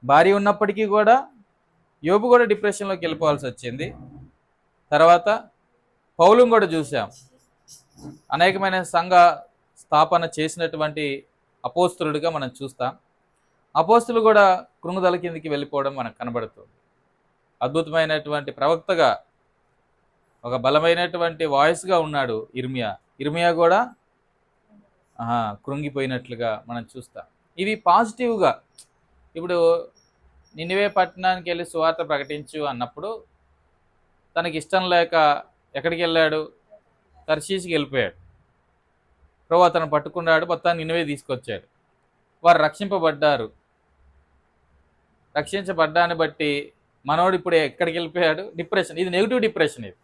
భార్య ఉన్నప్పటికీ కూడా యోబు కూడా డిప్రెషన్లోకి వెళ్ళిపోవాల్సి వచ్చింది. తర్వాత పౌలును కూడా చూసాం. అనేకమైన సంఘ స్థాపన చేసినటువంటి అపోస్తులుడిగా మనం చూస్తాం. అపోస్తులు కూడా కృంగుదల కిందికి వెళ్ళిపోవడం మనకు కనబడుతుంది. అద్భుతమైనటువంటి ప్రవక్తగా, ఒక బలమైనటువంటి వాయిస్గా ఉన్నాడు ఇర్మియా కూడా కృంగిపోయినట్లుగా మనం చూస్తాం. ఇవి పాజిటివ్గా. ఇప్పుడు నినివే పట్టణానికి వెళ్ళి సువార్త ప్రకటించు అన్నప్పుడు తనకి ఇష్టం లేక ఎక్కడికి వెళ్ళాడు? తర్షీషుకి వెళ్ళిపోయాడు. ప్రభు అతను పట్టుకున్నాడు, మొత్తాన్ని నినివే తీసుకొచ్చాడు. వారు రక్షింపబడ్డారు. రక్షించబడ్డాన్ని బట్టి మనోడు ఇప్పుడు ఎక్కడికి వెళ్ళిపోయాడు? డిప్రెషన్. ఇది నెగిటివ్ డిప్రెషన్. ఇది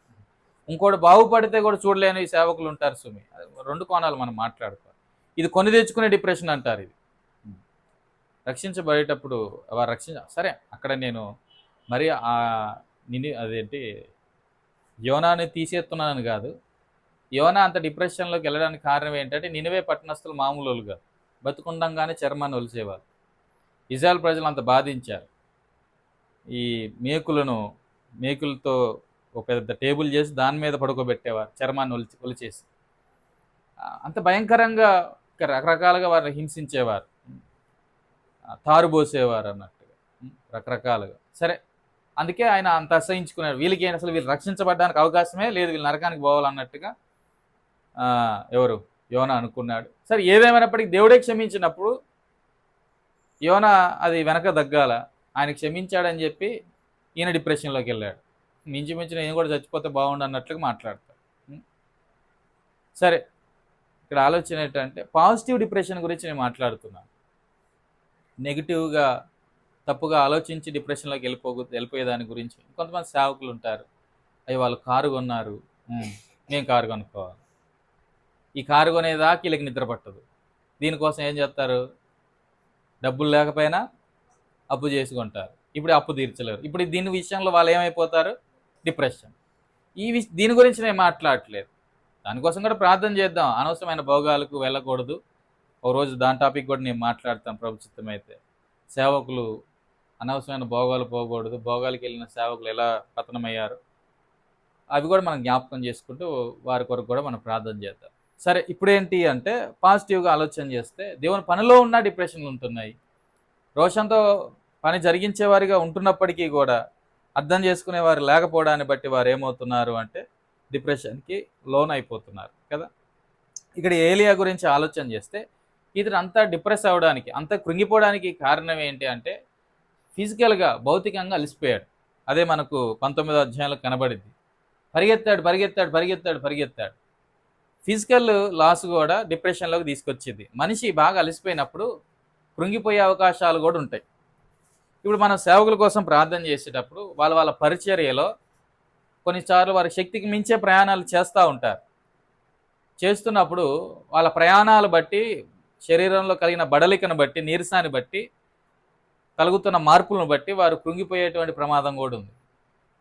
ఇంకోటి బాగుపడితే కూడా చూడలేని సేవకులు ఉంటారు సుమి. రెండు కోణాలు మనం మాట్లాడుకోవాలి. ఇది కొని తెచ్చుకునే డిప్రెషన్ అంటారు. ఇది రక్షించబడేటప్పుడు వారు సరే, అక్కడ నేను మరి అదేంటి యోనాని తీసేస్తున్నాను కాదు. యోనా అంత డిప్రెషన్లోకి వెళ్ళడానికి కారణం ఏంటంటే నినివే పట్టణస్తులు మామూలు వాళ్ళు కాదు. బతుకుండంగానే చర్మాన్ని ఒలిసేవారు. ఇజ్రాయెల్ ప్రజలు అంత బాధించారు. ఈ మేకులతో ఒక పెద్ద టేబుల్ చేసి దాని మీద పడుకోబెట్టేవారు, చర్మాన్ని ఒలిచేసి. అంత భయంకరంగా రకరకాలుగా వారిని హింసించేవారు, తారుబోసేవారు అన్నట్టుగా రకరకాలుగా. సరే, అందుకే ఆయన అంత అసహించుకున్నాడు. వీళ్ళకి అసలు వీళ్ళు రక్షించబడడానికి అవకాశమే లేదు, వీళ్ళు నరకానికి పోవాలన్నట్టుగా ఎవరు యోనా అనుకున్నాడు. సరే, ఏదేమైనప్పటికీ దేవుడే క్షమించినప్పుడు యోనా అది వెనక దగ్గాల. ఆయన క్షమించాడని చెప్పి ఈయన డిప్రెషన్లోకి వెళ్ళాడు. మించి నేను కూడా చచ్చిపోతే బాగుండు అన్నట్లుగా మాట్లాడతాడు. సరే, ఇక్కడ ఆలోచన ఏంటంటే పాజిటివ్ డిప్రెషన్ గురించి నేను మాట్లాడుతున్నాను. నెగిటివ్గా తప్పుగా ఆలోచించి డిప్రెషన్లోకి వెళ్ళిపోయేదాని గురించి. కొంతమంది సేవకులు ఉంటారు, అవి వాళ్ళు కారు కొన్నారు, మేము కారు కొనుక్కోవాలి. ఈ కారు కొనేదాకా వీళ్ళకి నిద్ర పట్టదు. దీనికోసం ఏం చేస్తారు? డబ్బులు లేకపోయినా అప్పు చేసుకుంటారు. ఇప్పుడు అప్పు తీర్చలేరు. ఇప్పుడు దీని విషయంలో వాళ్ళు ఏమైపోతారు? డిప్రెషన్. దీని గురించి నేను మాట్లాడట్లేదు. దానికోసం కూడా ప్రార్థన చేద్దాం. అనవసరమైన భోగాలకు వెళ్ళకూడదు. ఒక రోజు దాని టాపిక్ కూడా నేను మాట్లాడతాను ప్రభుత్వం అయితే. సేవకులు అనవసరమైన భోగాలు పోకూడదు, భోగాలకు వెళ్ళిన సేవకులు ఎలా పతనమయ్యారు అవి కూడా మనం జ్ఞాపకం చేసుకుంటూ వారి కొరకు కూడా మనం ప్రార్థన చేద్దాం. సరే, ఇప్పుడు ఏంటి అంటే పాజిటివ్గా ఆలోచన చేస్తే దేవుని పనిలో ఉన్న డిప్రెషన్లు ఉంటున్నాయి. రోషంతో పని జరిగించేవారిగా ఉంటున్నప్పటికీ కూడా అర్థం చేసుకునేవారు లేకపోవడాన్ని బట్టి వారు ఏమవుతున్నారు అంటే డిప్రెషన్కి లోన్ అయిపోతున్నారు కదా. ఇక్కడ ఏలియా గురించి ఆలోచన చేస్తే ఇతను అంతా డిప్రెస్ అవ్వడానికి, అంతా కృంగిపోవడానికి కారణం ఏంటి అంటే ఫిజికల్గా భౌతికంగా అలసిపోయాడు. అదే మనకు 19వ అధ్యాయంలో కనబడింది. పరిగెత్తాడు. ఫిజికల్ లాస్ కూడా డిప్రెషన్లోకి తీసుకొచ్చింది. మనిషి బాగా అలసిపోయినప్పుడు కృంగిపోయే అవకాశాలు కూడా ఉంటాయి. ఇప్పుడు మనం సేవకుల కోసం ప్రార్థన చేసేటప్పుడు వాళ్ళ పరిచర్యలో కొన్నిసార్లు వారి శక్తికి మించే ప్రయాణాలు చేస్తూ ఉంటారు. చేస్తున్నప్పుడు వాళ్ళ ప్రయాణాలు బట్టి, శరీరంలో కలిగిన బడలికను బట్టి, నీరసాన్ని బట్టి, కలుగుతున్న మార్పులను బట్టి వారు కృంగిపోయేటువంటి ప్రమాదం కూడా ఉంది.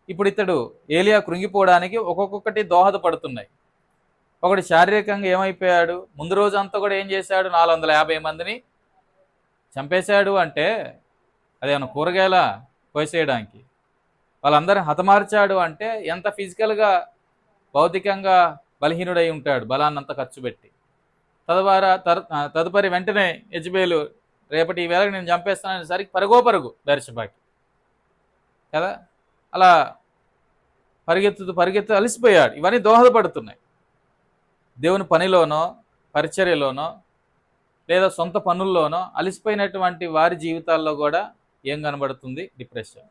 ఇప్పుడు ఇతడు ఏలియా కృంగిపోవడానికి ఒక్కొక్కటి దోహదపడుతున్నాయి. ఒకటి శారీరకంగా ఏమైపోయాడు? ముందు రోజంతా కూడా ఏం చేశాడు? 450 మందిని చంపేశాడు. అంటే అదేమన్నా కూరగాయల కోసేయడానికి? వాళ్ళందరిని హతమార్చాడు అంటే ఎంత ఫిజికల్గా భౌతికంగా బలహీనుడై ఉంటాడు, బలాన్నంతా ఖర్చు పెట్టి. తదుపరి వెంటనే యెజబేలు రేపటి ఈ వేళకి నేను చంపేస్తానని సరికి పరుగు బెర్షెబాకి కదా. అలా పరిగెత్తు అలసిపోయాడు. ఇవన్నీ దోహదపడుతున్నాయి. దేవుని పనిలోనో, పరిచర్యలోనో, లేదా సొంత పనుల్లోనో అలసిపోయినటువంటి వారి జీవితాల్లో కూడా ఏం కనబడుతుంది? డిప్రెషన్.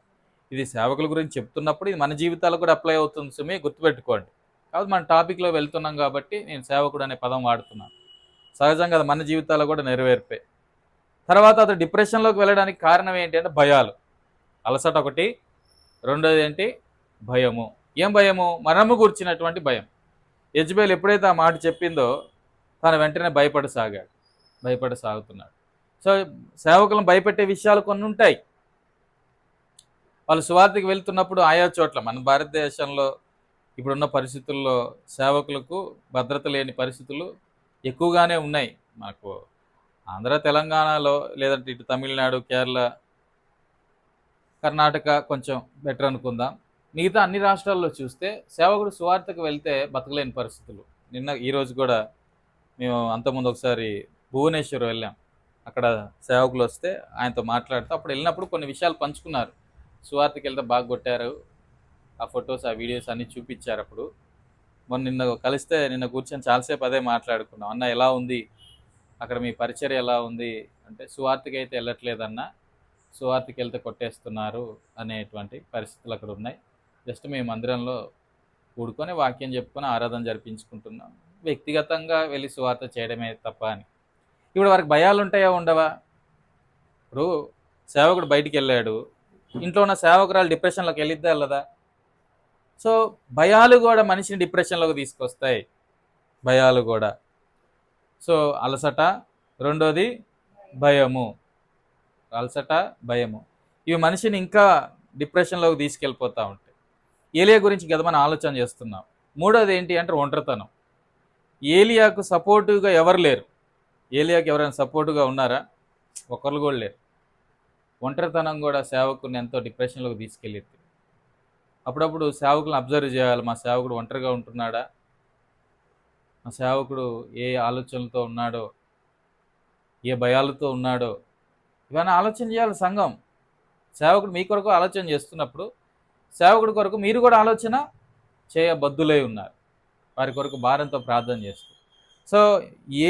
ఇది సేవకుల గురించి చెప్తున్నప్పుడు ఇది మన జీవితాలకు కూడా అప్లై అవుతుంది సుమి, గుర్తుపెట్టుకోండి. కాబట్టి మన టాపిక్లో వెళ్తున్నాం కాబట్టి నేను సేవకుడు అనే పదం వాడుతున్నాను. సహజంగా అది మన జీవితాల్లో కూడా నెరవేర్పే. తర్వాత అతను డిప్రెషన్లోకి వెళ్ళడానికి కారణం ఏంటి అంటే భయాలు. అలసట ఒకటి, రెండోది ఏంటి? భయము. ఏం భయము? మరణము గురించినటువంటి భయం. యెజబేలు ఎప్పుడైతే ఆ మాట చెప్పిందో తను వెంటనే భయపడసాగుతున్నాడు. సో సేవకులను భయపెట్టే విషయాలు కొన్ని ఉంటాయి. వాళ్ళు సువార్తకి వెళ్తున్నప్పుడు ఆయా చోట్ల మన భారతదేశంలో ఇప్పుడున్న పరిస్థితుల్లో సేవకులకు భద్రత లేని పరిస్థితులు ఎక్కువగానే ఉన్నాయి. మనకు ఆంధ్ర, తెలంగాణలో, లేదంటే ఇటు తమిళనాడు, కేరళ, కర్ణాటక కొంచెం బెటర్ అనుకుందాం. మిగతా అన్ని రాష్ట్రాల్లో చూస్తే సేవకుడు సువార్తకు వెళ్తే బతకలేని పరిస్థితులు. ఈరోజు కూడా మేము అంతకుముందు ఒకసారి భువనేశ్వర్ వెళ్ళాం. అక్కడ సేవకులు వస్తే ఆయనతో మాట్లాడుతూ అప్పుడు వెళ్ళినప్పుడు కొన్ని విషయాలు పంచుకున్నారు. సువార్తకి వెళ్తే బాగా కొట్టారు, ఆ ఫొటోస్, ఆ వీడియోస్ అన్నీ చూపించారు. అప్పుడు నిన్న కలిస్తే నిన్న కూర్చొని చాలాసేపు అదే మాట్లాడుకున్నాం. అన్న ఎలా ఉంది అక్కడ మీ పరిచర్య ఎలా ఉంది అంటే, సువార్తకి అయితే వెళ్ళట్లేదన్న, సువార్తకి వెళ్తే కొట్టేస్తున్నారు అనేటువంటి పరిస్థితులు అక్కడ ఉన్నాయి. జస్ట్ మేము మందిరంలో కూడుకొని వాక్యం చెప్పుకొని ఆరాధన జరిపించుకుంటున్నాం. వ్యక్తిగతంగా వెళ్ళి సువార్త చేయడమే తప్ప అని. ఇప్పుడు వారికి భయాలు ఉంటాయా ఉండవా? ఇప్పుడు సేవకుడు బయటికి వెళ్ళాడు, ఇంట్లో ఉన్న సేవకురాలు డిప్రెషన్లోకి వెళ్ళిద్దా వెళ్ళదా? సో భయాలు కూడా మనిషిని డిప్రెషన్లోకి తీసుకొస్తాయి, భయాలు కూడా. సో అలసట, రెండోది భయము. అలసట, భయము, ఇవి మనిషిని ఇంకా డిప్రెషన్లోకి తీసుకెళ్ళిపోతూ ఉంటాయి. ఏలియా గురించి కదా మనం ఆలోచన చేస్తున్నాం. మూడోది ఏంటి అంటే ఒంటరితనం. ఏలియాకు సపోర్టుగా ఎవరు లేరు. ఏలియాకి ఎవరైనా సపోర్టుగా ఉన్నారా? ఒకరు కూడా లేరు. ఒంటరితనం కూడా సేవకుని ఎంతో డిప్రెషన్లోకి తీసుకెళ్ళింది. అప్పుడప్పుడు సేవకులను అబ్జర్వ్ చేయాలి. మా సేవకుడు ఒంటరిగా ఉంటున్నాడా? మా సేవకుడు ఏ ఆలోచనలతో ఉన్నాడో, ఏ భయాలతో ఉన్నాడో, ఇవన్నీ ఆలోచన చేయాలి సంఘం. సేవకుడు మీ కొరకు ఆలోచన చేస్తున్నప్పుడు సేవకుడి కొరకు మీరు కూడా ఆలోచన చేయబద్దులై ఉన్నారు. వారి కొరకు భారంతో ప్రార్థన చేస్తూ. సో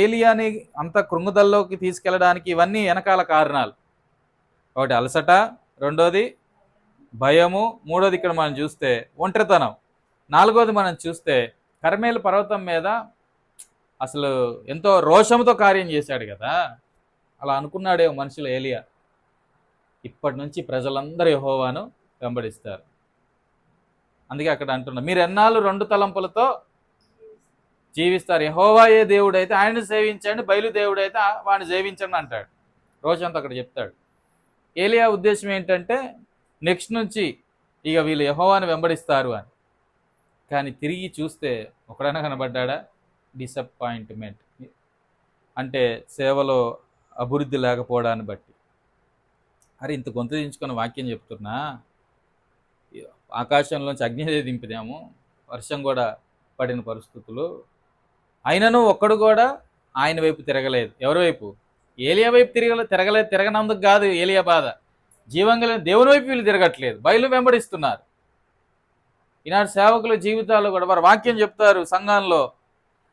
ఏలియాని అంత కృంగుదల్లోకి తీసుకెళ్ళడానికి ఇవన్నీ వెనకాల కారణాలు. ఒకటి అలసట, రెండోది భయము, మూడోది ఇక్కడ మనం చూస్తే ఒంటరితనం, నాలుగోది మనం చూస్తే కర్మేలు పర్వతం మీద అసలు ఎంతో రోషంతో కార్యం చేశాడు కదా. అలా అనుకున్నాడే మనుషులు ఏలియా, ఇప్పటి నుంచి ప్రజలందరూ యెహోవాను వెంబడిస్తారు. అందుకే అక్కడ అంటున్నా, మీరు ఎన్నాళ్ళు రెండు తలంపులతో జీవిస్తారు. యెహోవాయే దేవుడైతే ఆయన్ని సేవించండి, బయలు దేవుడైతే వాడిని సేవించండి అంటాడు. రోజంతా అక్కడ చెప్తాడు. ఏలియా ఉద్దేశం ఏంటంటే నెక్స్ట్ నుంచి ఇక వీళ్ళు యెహోవాను వెంబడిస్తారు అని. కానీ తిరిగి చూస్తే ఒకడైనా కనబడ్డా? డిసప్పాయింట్మెంట్, అంటే సేవలో అభివృద్ధి లేకపోవడాన్ని బట్టి. అరే ఇంత గొంతు దించుకొని వాక్యం చెప్తున్నా, ఆకాశంలోంచి అగ్ని దింపినాము, వర్షం కూడా పడిన పరిస్థితులు, అయినను ఒక్కడు కూడా ఆయన వైపు తిరగలేదు. ఎవరి వైపు? ఏలియా వైపు తిరగనందుకు కాదు ఏలియా బాధ, జీవం కలిగిన దేవుని వైపు వీళ్ళు తిరగట్లేదు, బయలు వెంబడిస్తున్నారు. ఈనాడు సేవకుల జీవితాల్లో కూడా వారు వాక్యం చెప్తారు సంఘంలో,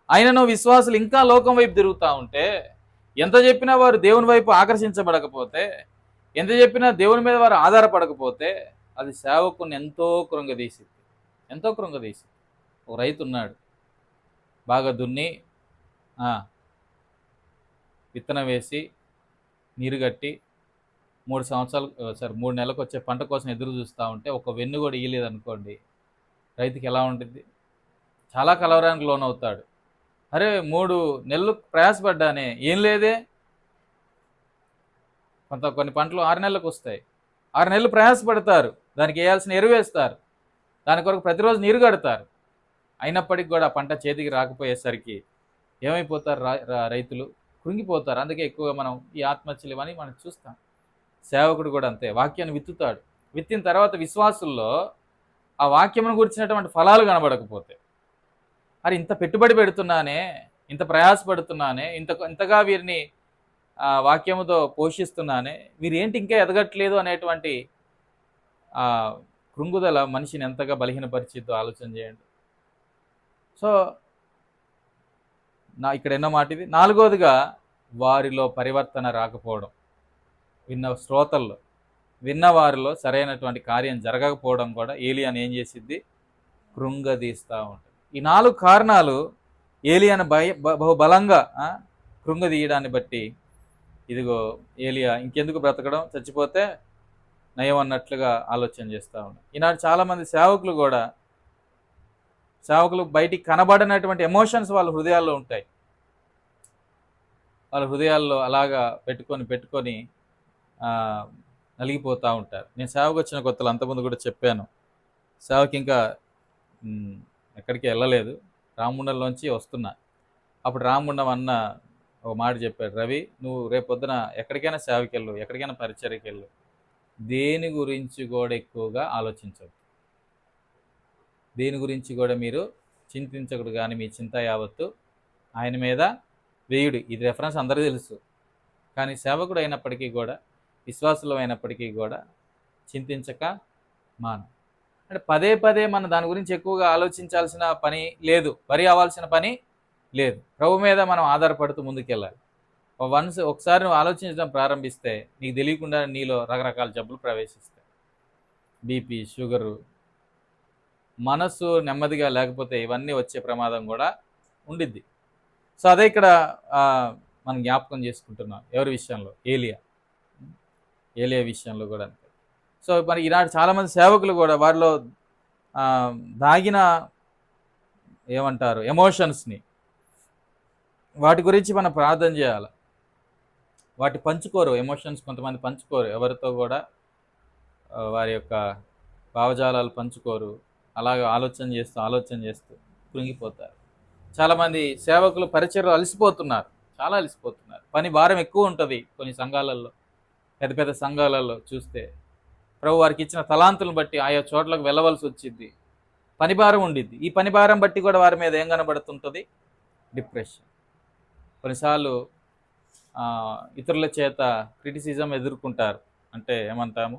అయినను విశ్వాసులు ఇంకా లోకం వైపు తిరుగుతూ ఉంటే, ఎంత చెప్పినా వారు దేవుని వైపు ఆకర్షించబడకపోతే, ఎంత చెప్పినా దేవుని మీద వారు ఆధారపడకపోతే అది సేవకుని ఎంతో కృంగదీసింది, ఎంతో కృంగదీసింది. ఒక రైతు ఉన్నాడు, బాగా దున్ని విత్తనం వేసి నీరు కట్టి 3 నెలలకు వచ్చే పంట కోసం ఎదురు చూస్తూ ఉంటే ఒక వెన్ను కూడా ఇయ్యలేదు అనుకోండి, రైతుకి ఎలా ఉంటుంది? చాలా కలవరానికి లోనవుతాడు. అరే 3 నెలలు ప్రయాసపడ్డానే, ఏం లేదే. కొన్ని పంటలు 6 నెలలకు వస్తాయి, 6 నెలలు ప్రయాసపడతారు, దానికి వేయాల్సిన ఎరువు వేస్తారు, దాని కొరకు ప్రతిరోజు నీరు కడతారు, అయినప్పటికీ కూడా పంట చేతికి రాకపోయేసరికి ఏమైపోతారు? రైతులు కృంగిపోతారు. అందుకే ఎక్కువగా మనం ఈ ఆత్మహత్యలు ఇవన్నీ మనం చూస్తాం. సేవకుడు కూడా అంతే, వాక్యాన్ని విత్తుతాడు. విత్తిన తర్వాత విశ్వాసుల్లో ఆ వాక్యమును గురించినటువంటి ఫలాలు కనబడకపోతే, అరే ఇంత పెట్టుబడి పెడుతున్నానే, ఇంత ప్రయాసపడుతున్నానే, ఇంతగా వీరిని వాక్యముతో పోషిస్తున్నానే, వీరేంటి ఇంకా ఎదగట్లేదు అనేటువంటి కృంగుదల మనిషిని ఎంతగా బలహీనపరిచిద్దో ఆలోచన చేయండి. సో ఇక్కడ ఎన్నో మాట ఇది. నాలుగోదిగా వారిలో పరివర్తన రాకపోవడం. విన్నవారిలో సరైనటువంటి కార్యం జరగకపోవడం కూడా ఏలియాను ఏం చేసిద్ది? కృంగదీస్తూ ఉంటుంది. ఈ 4 కారణాలు ఏలియాను బహుబలంగా కృంగదీయడాన్ని బట్టి, ఇదిగో ఏలియా ఇంకెందుకు బ్రతకడం, చచ్చిపోతే నయం అన్నట్లుగా ఆలోచన చేస్తూ ఉన్నాడు. ఈనాడు చాలామంది సేవకులు బయటికి కనబడినటువంటి ఎమోషన్స్ వాళ్ళ హృదయాల్లో ఉంటాయి. వాళ్ళ హృదయాల్లో అలాగా పెట్టుకొని నలిగిపోతూ ఉంటారు. నేను సేవకు వచ్చిన కొత్తలు అంతకుముందు కూడా చెప్పాను, సేవకి ఇంకా ఎక్కడికి వెళ్ళలేదు, రామగుండంలోంచి వస్తున్నా. అప్పుడు రామగుండం అన్న ఒక మాట చెప్పాడు, రవి నువ్వు రేపొద్దున ఎక్కడికైనా సేవకి వెళ్ళు, ఎక్కడికైనా పరిచర్యకి వెళ్ళు, దేని గురించి కూడా ఎక్కువగా ఆలోచించదు, దేని గురించి కూడా మీరు చింతించకూడదు, కానీ మీ చింత యావత్తు ఆయన మీద వేయుడు. ఇది రెఫరెన్స్ అందరికీ తెలుసు. కానీ సేవకుడు అయినప్పటికీ కూడా, విశ్వాసులు అయినప్పటికీ కూడా చింతించక మాను. అంటే పదే మనం దాని గురించి ఎక్కువగా ఆలోచించాల్సిన పని లేదు, వరి అవ్వాల్సిన పని లేదు. ప్రభు మీద మనం ఆధారపడుతూ ముందుకెళ్ళాలి. ఒకసారి నువ్వు ఆలోచించడం ప్రారంభిస్తే నీకు తెలియకుండా నీలో రకరకాల జబ్బులు ప్రవేశిస్తాయి. బీపీ, షుగరు, మనసు నెమ్మదిగా లేకపోతే ఇవన్నీ వచ్చే ప్రమాదం కూడా ఉండిద్ది. సో అదే ఇక్కడ ఆ, మనం జ్ఞాపకం చేసుకుంటున్నాం ఎవరి విషయంలో, ఏలియా విషయంలో కూడా అంతే. సో మరి ఈనాడు చాలామంది సేవకులు కూడా వారిలో ఆ, దాగిన ఏమంటారు ఎమోషన్స్ని, వాటి గురించి మనం ప్రార్థన చేయాలి. వాటి పంచుకోరు, ఎమోషన్స్ కొంతమంది పంచుకోరు, ఎవరితో కూడా వారి యొక్క భావజాలాలు పంచుకోరు. అలాగే ఆలోచన చేస్తూ కృంగిపోతారు. చాలామంది సేవకులు పరిచర్లు అలసిపోతున్నారు, చాలా అలసిపోతున్నారు. పని భారం ఎక్కువ ఉంటుంది కొన్ని సంఘాలలో, పెద్ద పెద్ద సంఘాలలో చూస్తే. ప్రభు వారికి ఇచ్చిన తలాంతులను బట్టి ఆయా చోట్లకు వెళ్ళవలసి వచ్చింది, పని భారం ఉండిద్ది. ఈ పని భారం బట్టి కూడా వారి మీద ఏం కనబడుతుంటుంది? డిప్రెషన్. కొన్నిసార్లు ఇతరుల చేత క్రిటిసిజం ఎదుర్కొంటారు, అంటే ఏమంటాము,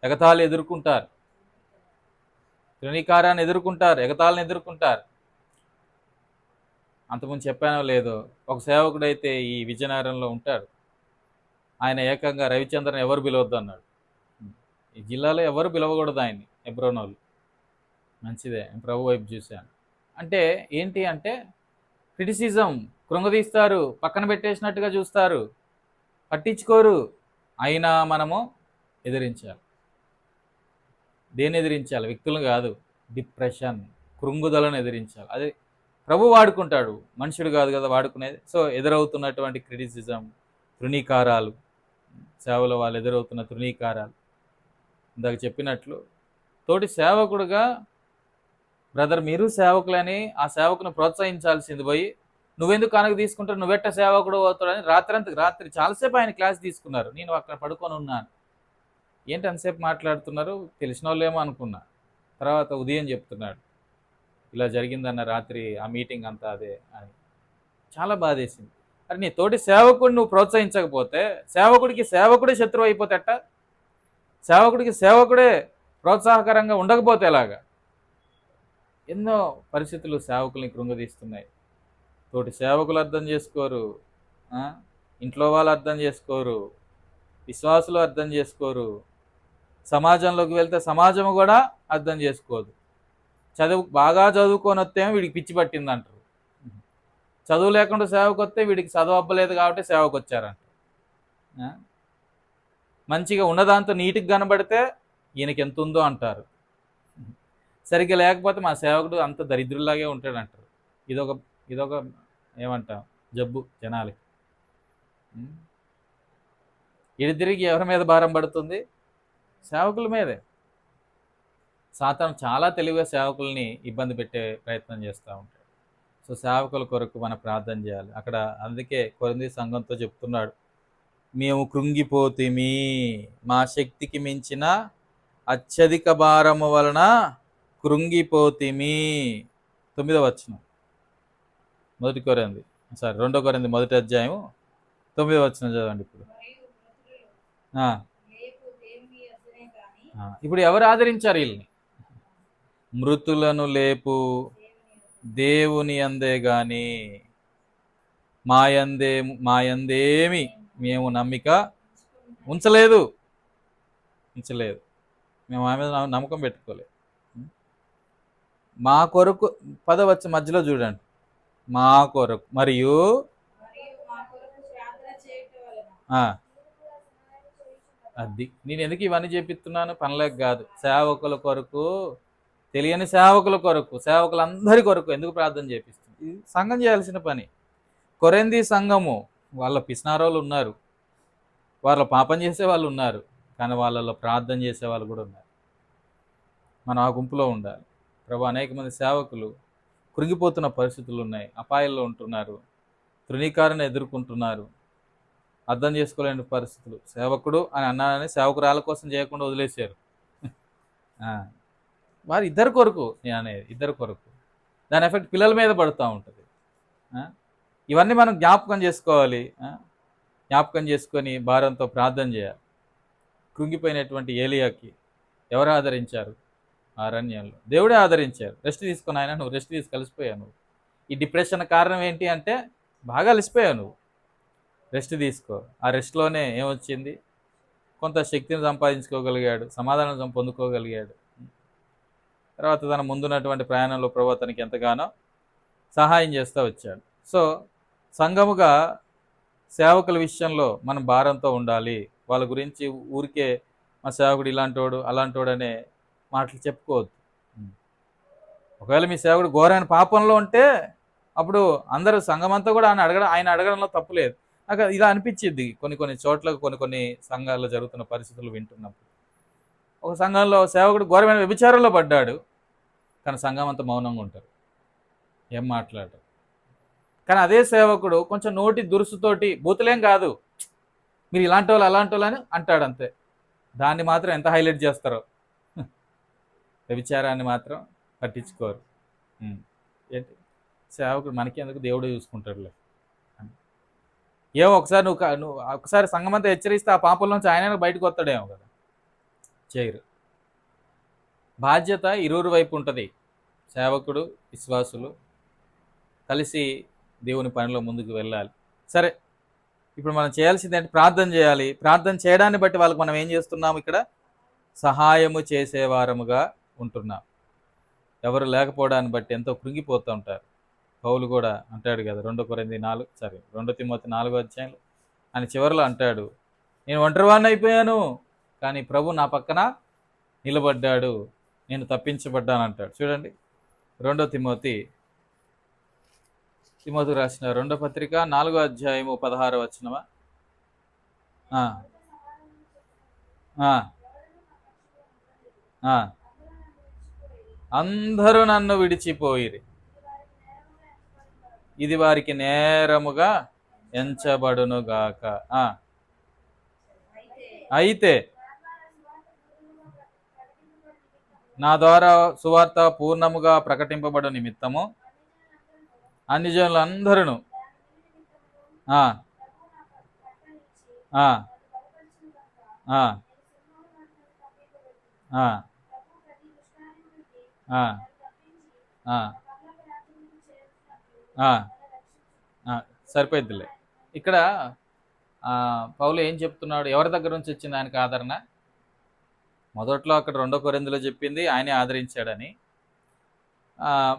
ఎగతాళి ఎదుర్కొంటారు, తృణీకారాన్ని ఎదుర్కొంటారు, ఎగతాళిని ఎదుర్కొంటారు. అంతకుముందు చెప్పానో లేదో, ఒక సేవకుడైతే ఈ విజయనగరంలో ఉంటాడు. ఆయన ఏకంగా రవిచంద్రన్ ఎవరు పిలవద్దు అన్నాడు. ఈ జిల్లాలో ఎవరు పిలవకూడదు ఆయన్ని, ఎబ్రోనోళ్ళు. మంచిదే, ప్రభు వైపు చూశాను. అంటే ఏంటి అంటే క్రిటిసిజం, కృంగదీస్తారు, పక్కన పెట్టేసినట్టుగా చూస్తారు, పట్టించుకోరు. అయినా మనము ఎదిరించాలి. దేన్ని ఎదిరించాలి? వ్యక్తులను కాదు, డిప్రెషన్, కృంగుదలను ఎదిరించాలి. అది ప్రభు వాడుకుంటాడు, మనుషుడు కాదు కదా వాడుకునేది. సో ఎదురవుతున్నటువంటి క్రిటిసిజం, తృణీకారాలు, సేవలో వాళ్ళు ఎదురవుతున్న తృణీకారాలు, ఇందాక చెప్పినట్లు తోటి సేవకుడుగా బ్రదర్ మీరు సేవకులని ఆ సేవకుని ప్రోత్సహించాల్సింది పోయి, నువ్వెందుకు కనక తీసుకుంటావు, నువ్వెట్ట సేవకుడు అవుతాడని రాత్రి చాలాసేపు ఆయన క్లాస్ తీసుకున్నారు. నేను అక్కడ పడుకొని ఉన్నాను. ఏంటి అంతసేపు మాట్లాడుతున్నారు, తెలిసిన వాళ్ళేమో అనుకున్నా. తర్వాత ఉదయం చెప్తున్నాడు, ఇలా జరిగిందన్న రాత్రి ఆ మీటింగ్ అంతా అదే అని. చాలా బాధేసింది. అరే నీ తోటి సేవకుడిని నువ్వు ప్రోత్సహించకపోతే, సేవకుడే శత్రువు అయిపోతేట, సేవకుడికి సేవకుడే ప్రోత్సాహకరంగా ఉండకపోతే ఎలాగా? ఎన్నో పరిస్థితులు సేవకుల్ని కృంగదీస్తున్నాయి. తోటి సేవకులు అర్థం చేసుకోరు, ఇంట్లో వాళ్ళు అర్థం చేసుకోరు, విశ్వాసులు అర్థం చేసుకోరు, సమాజంలోకి వెళ్తే సమాజం కూడా అర్థం చేసుకోదు. బాగా చదువుకొని వస్తేమో వీడికి పిచ్చి పట్టింది అంటారు, చదువు లేకుండా సేవకు వస్తే వీడికి చదువు అవ్వలేదు కాబట్టి సేవకు వచ్చారంట. మంచిగా ఉన్నదాంతో నీటికి కనబడితే ఈయనకి ఎంత ఉందో అంటారు, సరిగ్గా లేకపోతే మా సేవకుడు అంత దరిద్రులాగే ఉంటాడు అంటారు. ఇదొక ఏమంటాం జబ్బు జనాలకి. ఇది తిరిగి ఎవరి మీద భారం పడుతుంది? సేవకుల మీదే. సాతాను చాలా తెలివిగా సేవకుల్ని ఇబ్బంది పెట్టే ప్రయత్నం చేస్తూ ఉంటాడు. సో సేవకుల కొరకు మనం ప్రార్థన చేయాలి. అక్కడ అందుకే కొరింథీ సంఘంతో చెప్తున్నాడు, మేము కృంగిపోతిమి, మా శక్తికి మించిన అత్యధిక భారము వలన కృంగిపోతిమి. 9వ వచనం, 2 కొరింథీ 1వ అధ్యాయం 9వ వచనం చదవండి. ఇప్పుడు ఎవరు ఆదరించారు వీళ్ళని? మృతులను లేపు దేవుని అందే గాని మాయందేమి మేము నమ్మిక ఉంచలేదు. మేము ఆమె నమ్మకం పెట్టుకోలేదు. మా కొరకు 10వ వచనం మధ్యలో చూడండి, మా కొరకు మరియు అది నేను ఎందుకు ఇవన్నీ చేపిస్తున్నాను? పనులేక కాదు, సేవకుల కొరకు, తెలియని సేవకుల కొరకు, సేవకులందరి కొరకు ఎందుకు ప్రార్థన చేపిస్తుంది? ఇది సంఘం చేయాల్సిన పని. కొరింథీ సంఘము వాళ్ళ పిసినారోళ్ళు ఉన్నారు, వాళ్ళ పాపం చేసే వాళ్ళు ఉన్నారు, కానీ వాళ్ళలో ప్రార్థన చేసే వాళ్ళు కూడా ఉన్నారు. మనం ఆ గుంపులో ఉండాలి. ప్రభు అనేక మంది సేవకులు కృంగిపోతున్న పరిస్థితులు ఉన్నాయి, అపాయాల్లో ఉంటున్నారు, తృణీకారాన్ని ఎదుర్కొంటున్నారు, అర్థం చేసుకోలేని పరిస్థితులు. సేవకుడు అని అన్నానని సేవకురాల కోసం చేయకుండా వదిలేశారు. వారు ఇద్దరు కొరకు, నేను అనేది ఇద్దరు కొరకు. దాని ఎఫెక్ట్ పిల్లల మీద పడుతూ ఉంటుంది. ఇవన్నీ మనం జ్ఞాపకం చేసుకోవాలి. జ్ఞాపకం చేసుకొని భారంతో ప్రార్థన చేయాలి. కృంగిపోయినటువంటి ఏలియాకి ఎవరు ఆదరించారు? అరణ్యంలో దేవుడే ఆదరించారు. రెస్ట్ తీసుకుని ఆయన, నువ్వు రెస్ట్ తీసి కలిసిపోయావు. నువ్వు ఈ డిప్రెషన్ కారణం ఏంటి అంటే బాగా అలసిపోయావు. నువ్వు రెస్ట్ తీసుకో. ఆ రెస్ట్లోనే ఏమొచ్చింది? కొంత శక్తిని సంపాదించుకోగలిగాడు, సమాధానం పొందుకోగలిగాడు. తర్వాత తన ముందున్నటువంటి ప్రయాణంలో ప్రభు తనకి ఎంతగానో సహాయం చేస్తూ వచ్చాడు. సో సంఘముగా సేవకుల విషయంలో మనం భారంతో ఉండాలి. వాళ్ళ గురించి ఊరికే మా సేవకుడు ఇలాంటోడు అలాంటోడు అనే మాటలు చెప్పుకోవద్దు. ఒకవేళ మీ సేవకుడు ఘోరమైన పాపంలో ఉంటే అప్పుడు అందరూ సంఘమంతా కూడా ఆయన అడగడంలో తప్పు లేదు. నాకు ఇలా అనిపించింది కొన్ని చోట్ల కొన్ని సంఘాల్లో జరుగుతున్న పరిస్థితులు వింటున్నప్పుడు. ఒక సంఘంలో సేవకుడు ఘోరమైన వ్యభిచారంలో పడ్డాడు, కానీ సంఘం అంతా మౌనంగా ఉంటారు, ఏం మాట్లాడరు. కానీ అదే సేవకుడు కొంచెం నోటి దురుసుతోటి బూతులేం కాదు, మీరు ఇలాంటి వాళ్ళు అలాంటి వాళ్ళు అని అంటాడు అంతే. దాన్ని మాత్రం ఎంత హైలైట్ చేస్తారో, వ్యభిచారాన్ని మాత్రం పట్టించుకోరు. ఏంటి సేవకుడు మనకి ఎందుకు, దేవుడు చూసుకుంటాడులే. ఏమో ఒకసారి నువ్వు ఒకసారి సంఘమంతా హెచ్చరిస్తే ఆ పాపల నుంచి ఆయన బయటకు వస్తాడేమో కదా. చేయరు. బాధ్యత ఇరువురు వైపు ఉంటుంది. సేవకుడు విశ్వాసులు కలిసి దేవుని పనిలో ముందుకు వెళ్ళాలి. సరే, ఇప్పుడు మనం చేయాల్సింది ఏంటి? ప్రార్థన చేయాలి. ప్రార్థన చేయడాన్ని బట్టి వాళ్ళకి మనం ఏం చేస్తున్నాము? ఇక్కడ సహాయము చేసేవారముగా ఉంటున్నాం. ఎవరు లేకపోవడాన్ని బట్టి ఎంతో కృంగిపోతూ ఉంటారు. పౌలు కూడా అంటాడు కదా 2 తిమోతి 4వ అధ్యాయంలో ఆయన చివరిలో అంటాడు, నేను ఒంటరివాడిని అయిపోయాను కానీ ప్రభు నా పక్కన నిలబడ్డాడు, నేను తప్పించబడ్డాను అంటాడు. చూడండి 2 తిమోతి రాసిన 2వ పత్రిక 4వ అధ్యాయము 16వ వచనమా? అందరూ నన్ను విడిచిపోయిరి, ఇది వారికి నేరముగా ఎంచబడునుగాక. అయితే నా ద్వారా సువార్త పూర్ణముగా ప్రకటింపబడు నిమిత్తము అన్ని జనులందరూ సరిపోద్దిలే. ఇక్కడ పౌలు ఏం చెప్తున్నాడు? ఎవరి దగ్గర నుంచి వచ్చింది ఆయనకు ఆదరణ? మొదట్లో అక్కడ 2 కొరింథీలో చెప్పింది ఆయనే ఆదరించాడని.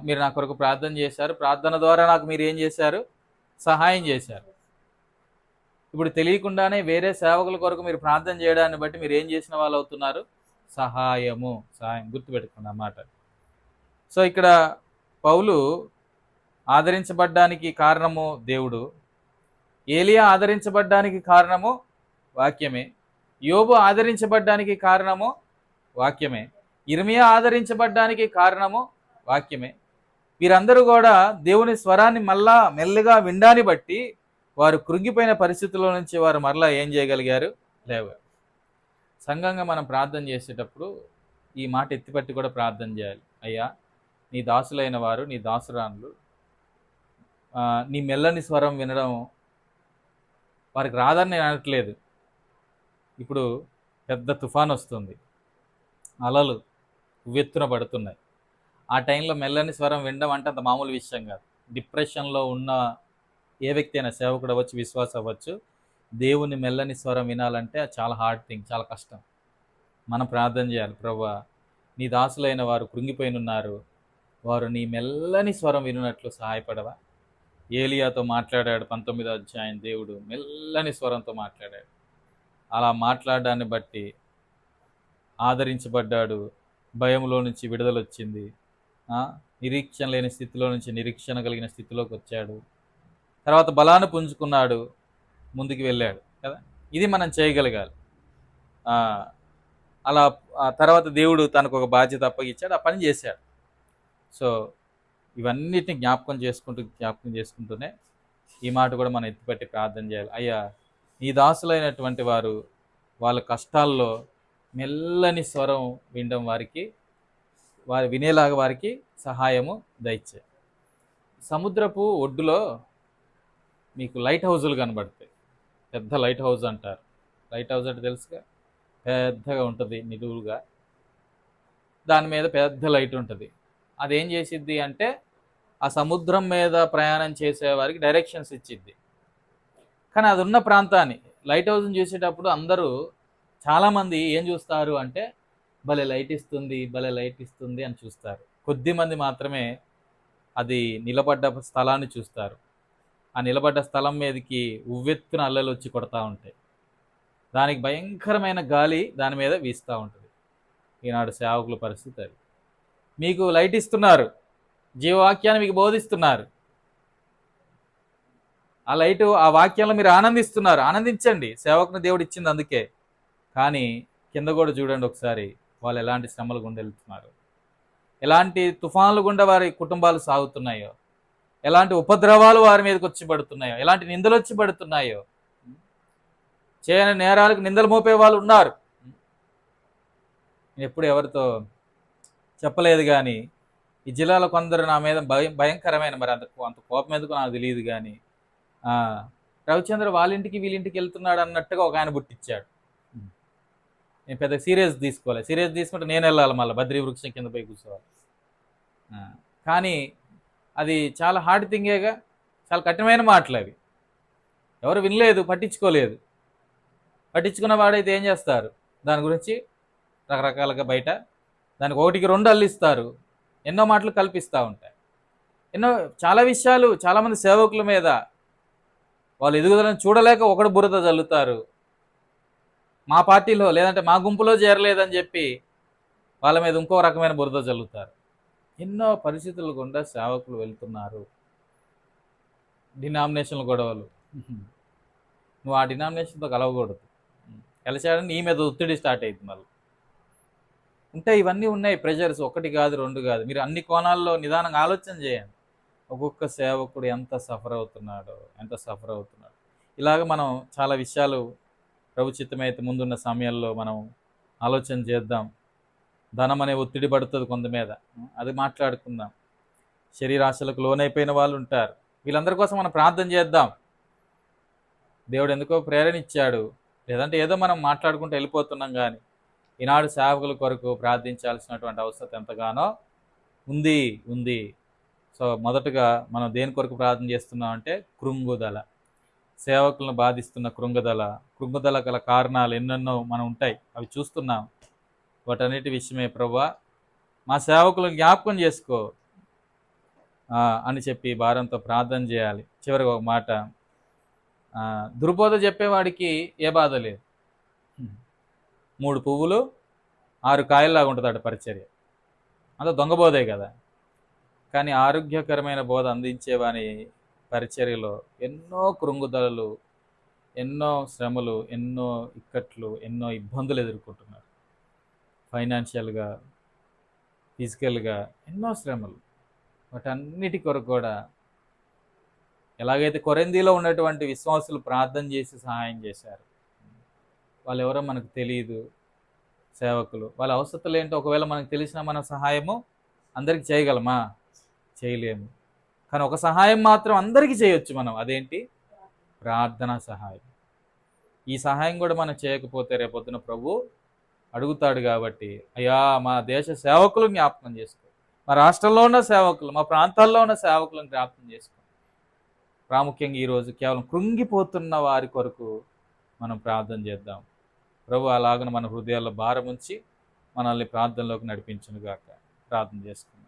మీరు నా కొరకు ప్రార్థన చేశారు, ప్రార్థన ద్వారా నాకు మీరు ఏం చేశారు? సహాయం చేశారు. ఇప్పుడు తెలియకుండానే వేరే సేవకుల కొరకు మీరు ప్రార్థన చేయడాన్ని బట్టి మీరు ఏం చేసిన వాళ్ళు అవుతున్నారు? సహాయం గుర్తుపెట్టుకున్న మాట. సో ఇక్కడ పౌలు ఆదరించబడ్డానికి కారణము దేవుడు, ఏలియా ఆదరించబడ్డానికి కారణము వాక్యమే, యోబు ఆదరించబడ్డానికి కారణము వాక్యమే, ఇర్మియా ఆదరించబడ్డానికి కారణము వాక్యమే. వీరందరూ కూడా దేవుని స్వరాన్ని మెల్లగా వినడాన్ని బట్టి వారు కృంగిపోయిన పరిస్థితుల్లో నుంచి వారు మరలా ఏం చేయగలిగారు? లేవారు. సంఘంగా మనం ప్రార్థన చేసేటప్పుడు ఈ మాట ఎత్తిపట్టి కూడా ప్రార్థన చేయాలి. అయ్యా, నీ దాసులైన వారు, నీ దాసురాన్లు నీ మెల్లని స్వరం వినడం వారికి రాదని నేను అనట్లేదు. ఇప్పుడు పెద్ద తుఫాన్ వస్తుంది, అలలు ఉవ్వెత్తున పడుతున్నాయి. ఆ టైంలో మెల్లని స్వరం వినడం అంటే అంత మామూలు విషయం కాదు. డిప్రెషన్లో ఉన్న ఏ వ్యక్తి అయినా, సేవకుడు అవ్వచ్చు, విశ్వాసం అవ్వచ్చు, దేవుని మెల్లని స్వరం వినాలంటే చాలా హార్డ్ థింగ్, చాలా కష్టం. మనం ప్రార్థన చేయాలి, ప్రభువా నీ దాసులైన వారు కృంగిపోయినున్నారు, వారు నీ మెల్లని స్వరం వినున్నట్లు సహాయపడవా? ఏలియాతో మాట్లాడాడు 19వ అధ్యాయం, దేవుడు మెల్లని స్వరంతో మాట్లాడాడు. అలా మాట్లాడడాన్ని బట్టి ఆదరించబడ్డాడు, భయంలో నుంచి విడుదల వచ్చింది, నిరీక్షణ లేని స్థితిలో నుంచి నిరీక్షణ కలిగిన స్థితిలోకి వచ్చాడు, తర్వాత బలాన్ని పుంజుకున్నాడు, ముందుకు వెళ్ళాడు కదా. ఇది మనం చేయగలగాలి. అలా తర్వాత దేవుడు తనకు ఒక బాధ్యత అప్పగించాడు, ఆ పని చేశాడు. సో ఇవన్నిటిని జ్ఞాపకం చేసుకుంటూనే ఈ మాట కూడా మనం ఎత్తిపెట్టి ప్రార్థన చేయాలి. అయ్యా, నీ దాసులైనటువంటి వారు వాళ్ళ కష్టాల్లో మెల్లని స్వరం వినడం వారు వినేలాగా వారికి సహాయము దయచే. సముద్రపు ఒడ్డులో మీకు లైట్ హౌజులు కనబడతాయి. పెద్ద లైట్ హౌజ్ అంటారు. లైట్ హౌజ్ అంటే తెలుసుగా, పెద్దగా ఉంటుంది, నిలువుగా, దాని మీద పెద్ద లైట్ ఉంటుంది. అదేం చేసిద్ది అంటే ఆ సముద్రం మీద ప్రయాణం చేసేవారికి డైరెక్షన్స్ ఇచ్చిద్ది. కానీ అది ఉన్న ప్రాంతాన్ని, లైట్ హౌస్ని చూసేటప్పుడు అందరూ చాలామంది ఏం చూస్తారు అంటే భలే లైట్ ఇస్తుంది అని చూస్తారు. కొద్దిమంది మాత్రమే అది నిలబడ్డ స్థలాన్ని చూస్తారు. ఆ నిలబడ్డ స్థలం మీదకి ఉవ్వెత్తున అల్లలు వచ్చి కొడతా ఉంటాయి. దానికి భయంకరమైన గాలి దాని మీద వీస్తూ ఉంటుంది. ఈనాడు సేవకుల పరిస్థితి అది. మీకు లైట్ ఇస్తున్నారు, జీవవాక్యాన్ని మీకు బోధిస్తున్నారు, ఆ లైటు ఆ వాక్యంలో మీరు ఆనందిస్తున్నారు, ఆనందించండి, సేవకుని దేవుడు ఇచ్చింది అందుకే. కానీ కింద కూడా చూడండి ఒకసారి, వాళ్ళు ఎలాంటి శ్రమల గుండా వెళ్తున్నారు, ఎలాంటి తుఫాన్లు గుండా వారి కుటుంబాలు సాగుతున్నాయో, ఎలాంటి ఉపద్రవాలు వారి మీదకి వచ్చి పడుతున్నాయో, ఎలాంటి నిందలు వచ్చి పడుతున్నాయో. చేయని నేరాలకు నిందలు మోపే వాళ్ళు ఉన్నారు. నేను ఎప్పుడు ఎవరితో చెప్పలేదు, కానీ ఈ జిల్లాలో కొందరు నా మీద భయంకరమైన, మరి అంత కోపం ఎందుకు నాకు తెలియదు, కానీ రవిచంద్ర వాళ్ళ ఇంటికి వీళ్ళింటికి వెళ్తున్నాడు అన్నట్టుగా ఒక ఆయన పుట్టించాడు. నేను పెద్ద సీరియస్ తీసుకోవాలి, సీరియస్ తీసుకుంటే నేను వెళ్ళాలి, మళ్ళీ బద్రీ వృక్షం కింద పోయి కూర్చోవాలి. కానీ అది చాలా హార్డ్ థింగేగా, చాలా కఠినమైన మాటలు అవి. ఎవరు వినలేదు, పట్టించుకోలేదు. పట్టించుకున్న వాడైతే ఏం చేస్తారు, దాని గురించి రకరకాలుగా బయట దానికి ఒకటికి రెండు అల్లిస్తారు, ఎన్నో మాటలు కల్పిస్తూ ఉంటాయి. చాలా విషయాలు చాలామంది సేవకుల మీద వాళ్ళు ఎదుగుదలను చూడలేక ఒకడు బురద చల్లుతారు. మా పార్టీలో లేదంటే మా గుంపులో చేరలేదని చెప్పి వాళ్ళ మీద ఇంకో రకమైన బురద చల్లుతారు. ఎన్నో పరిస్థితులు గుండా సేవకులు వెళ్తున్నారు. డినామినేషన్ల గొడవలు, నువ్వు ఆ డినామినేషన్తో కలవకూడదు, కలిసాడని నీ మీద ఒత్తిడి స్టార్ట్ అవుతుంది. మళ్ళీ ఉంటాయి, ఇవన్నీ ఉన్నాయి ప్రెషర్స్, ఒకటి కాదు రెండు కాదు. మీరు అన్ని కోణాల్లో నిదానంగా ఆలోచన చేయండి. ఒక్కొక్క సేవకుడు ఎంత సఫర్ అవుతున్నాడో. ఇలాగ మనం చాలా విషయాలు ప్రభు చిత్తమైతే ముందున్న సమయంలో మనం ఆలోచన చేద్దాం. ధనం అనే ఒత్తిడి పడుతుంది కొంత మీద, అది మాట్లాడుకుందాం. శరీరాశలకు లోనైపోయిన వాళ్ళు ఉంటారు, వీళ్ళందరి కోసం మనం ప్రార్థన చేద్దాం. దేవుడు ఎందుకో ప్రేరణ ఇచ్చాడు, లేదంటే ఏదో మనం మాట్లాడుకుంటూ వెళ్ళిపోతున్నాం. కానీ ఈనాడు సేవకుల కొరకు ప్రార్థించాల్సినటువంటి అవసరం ఎంతగానో ఉంది. సో మొదటగా మనం దేని కొరకు ప్రార్థన చేస్తున్నాం అంటే కృంగుదల, సేవకులను బాధిస్తున్న కృంగుదల గల కారణాలు ఎన్నెన్నో మనం ఉంటాయి, అవి చూస్తున్నాం. వాటన్నిటి విషయమే ప్రభువా మా సేవకులను జ్ఞాపకం చేసుకో అని చెప్పి భారంతో ప్రార్థన చేయాలి. చివరికి ఒక మాట, దుర్బోధ చెప్పేవాడికి ఏ బాధ లేదు, 3 పువ్వులు 6 కాయల్లాగా ఉంటుంది పరిచర్య, అంత దొంగబోధే కదా. కానీ ఆరోగ్యకరమైన బోధ అందించేవాని పరిచర్యలో ఎన్నో కృంగుదలలు, ఎన్నో శ్రమలు, ఎన్నో ఇక్కట్లు, ఎన్నో ఇబ్బందులు ఎదుర్కొంటున్నారు. ఫైనాన్షియల్గా, ఫిజికల్గా ఎన్నో శ్రమలు. వాటన్నిటి కొరకు కూడా ఎలాగైతే కొరింథీలో ఉన్నటువంటి విశ్వాసులు ప్రార్థన చేసి సహాయం చేశారు, వాళ్ళు ఎవరో మనకు తెలియదు, సేవకులు వాళ్ళ అవసరాలు ఏంటో ఒకవేళ మనకు తెలిసిన మన సహాయము అందరికీ చేయగలమా? చేయలేము. కానీ ఒక సహాయం మాత్రం అందరికీ చేయొచ్చు మనం, అదేంటి? ప్రార్థనా సహాయం. ఈ సహాయం కూడా మనం చేయకపోతే రేపొద్దున ప్రభు అడుగుతాడు. కాబట్టి అయ్యా మా దేశ సేవకులు జ్ఞాపకం చేసుకో, మా రాష్ట్రంలో ఉన్న సేవకులు, మా ప్రాంతాల్లో ఉన్న సేవకులను జ్ఞాపకం చేసుకో. ప్రాముఖ్యంగా ఈరోజు కేవలం కృంగిపోతున్న వారి కొరకు మనం ప్రార్థన చేద్దాం. ప్రభు అలాగను మన హృదయాల్లో భారం ఉంచి మనల్ని ప్రార్థనలోకి నడిపించునుగాక. ప్రార్థన చేసుకుందాం.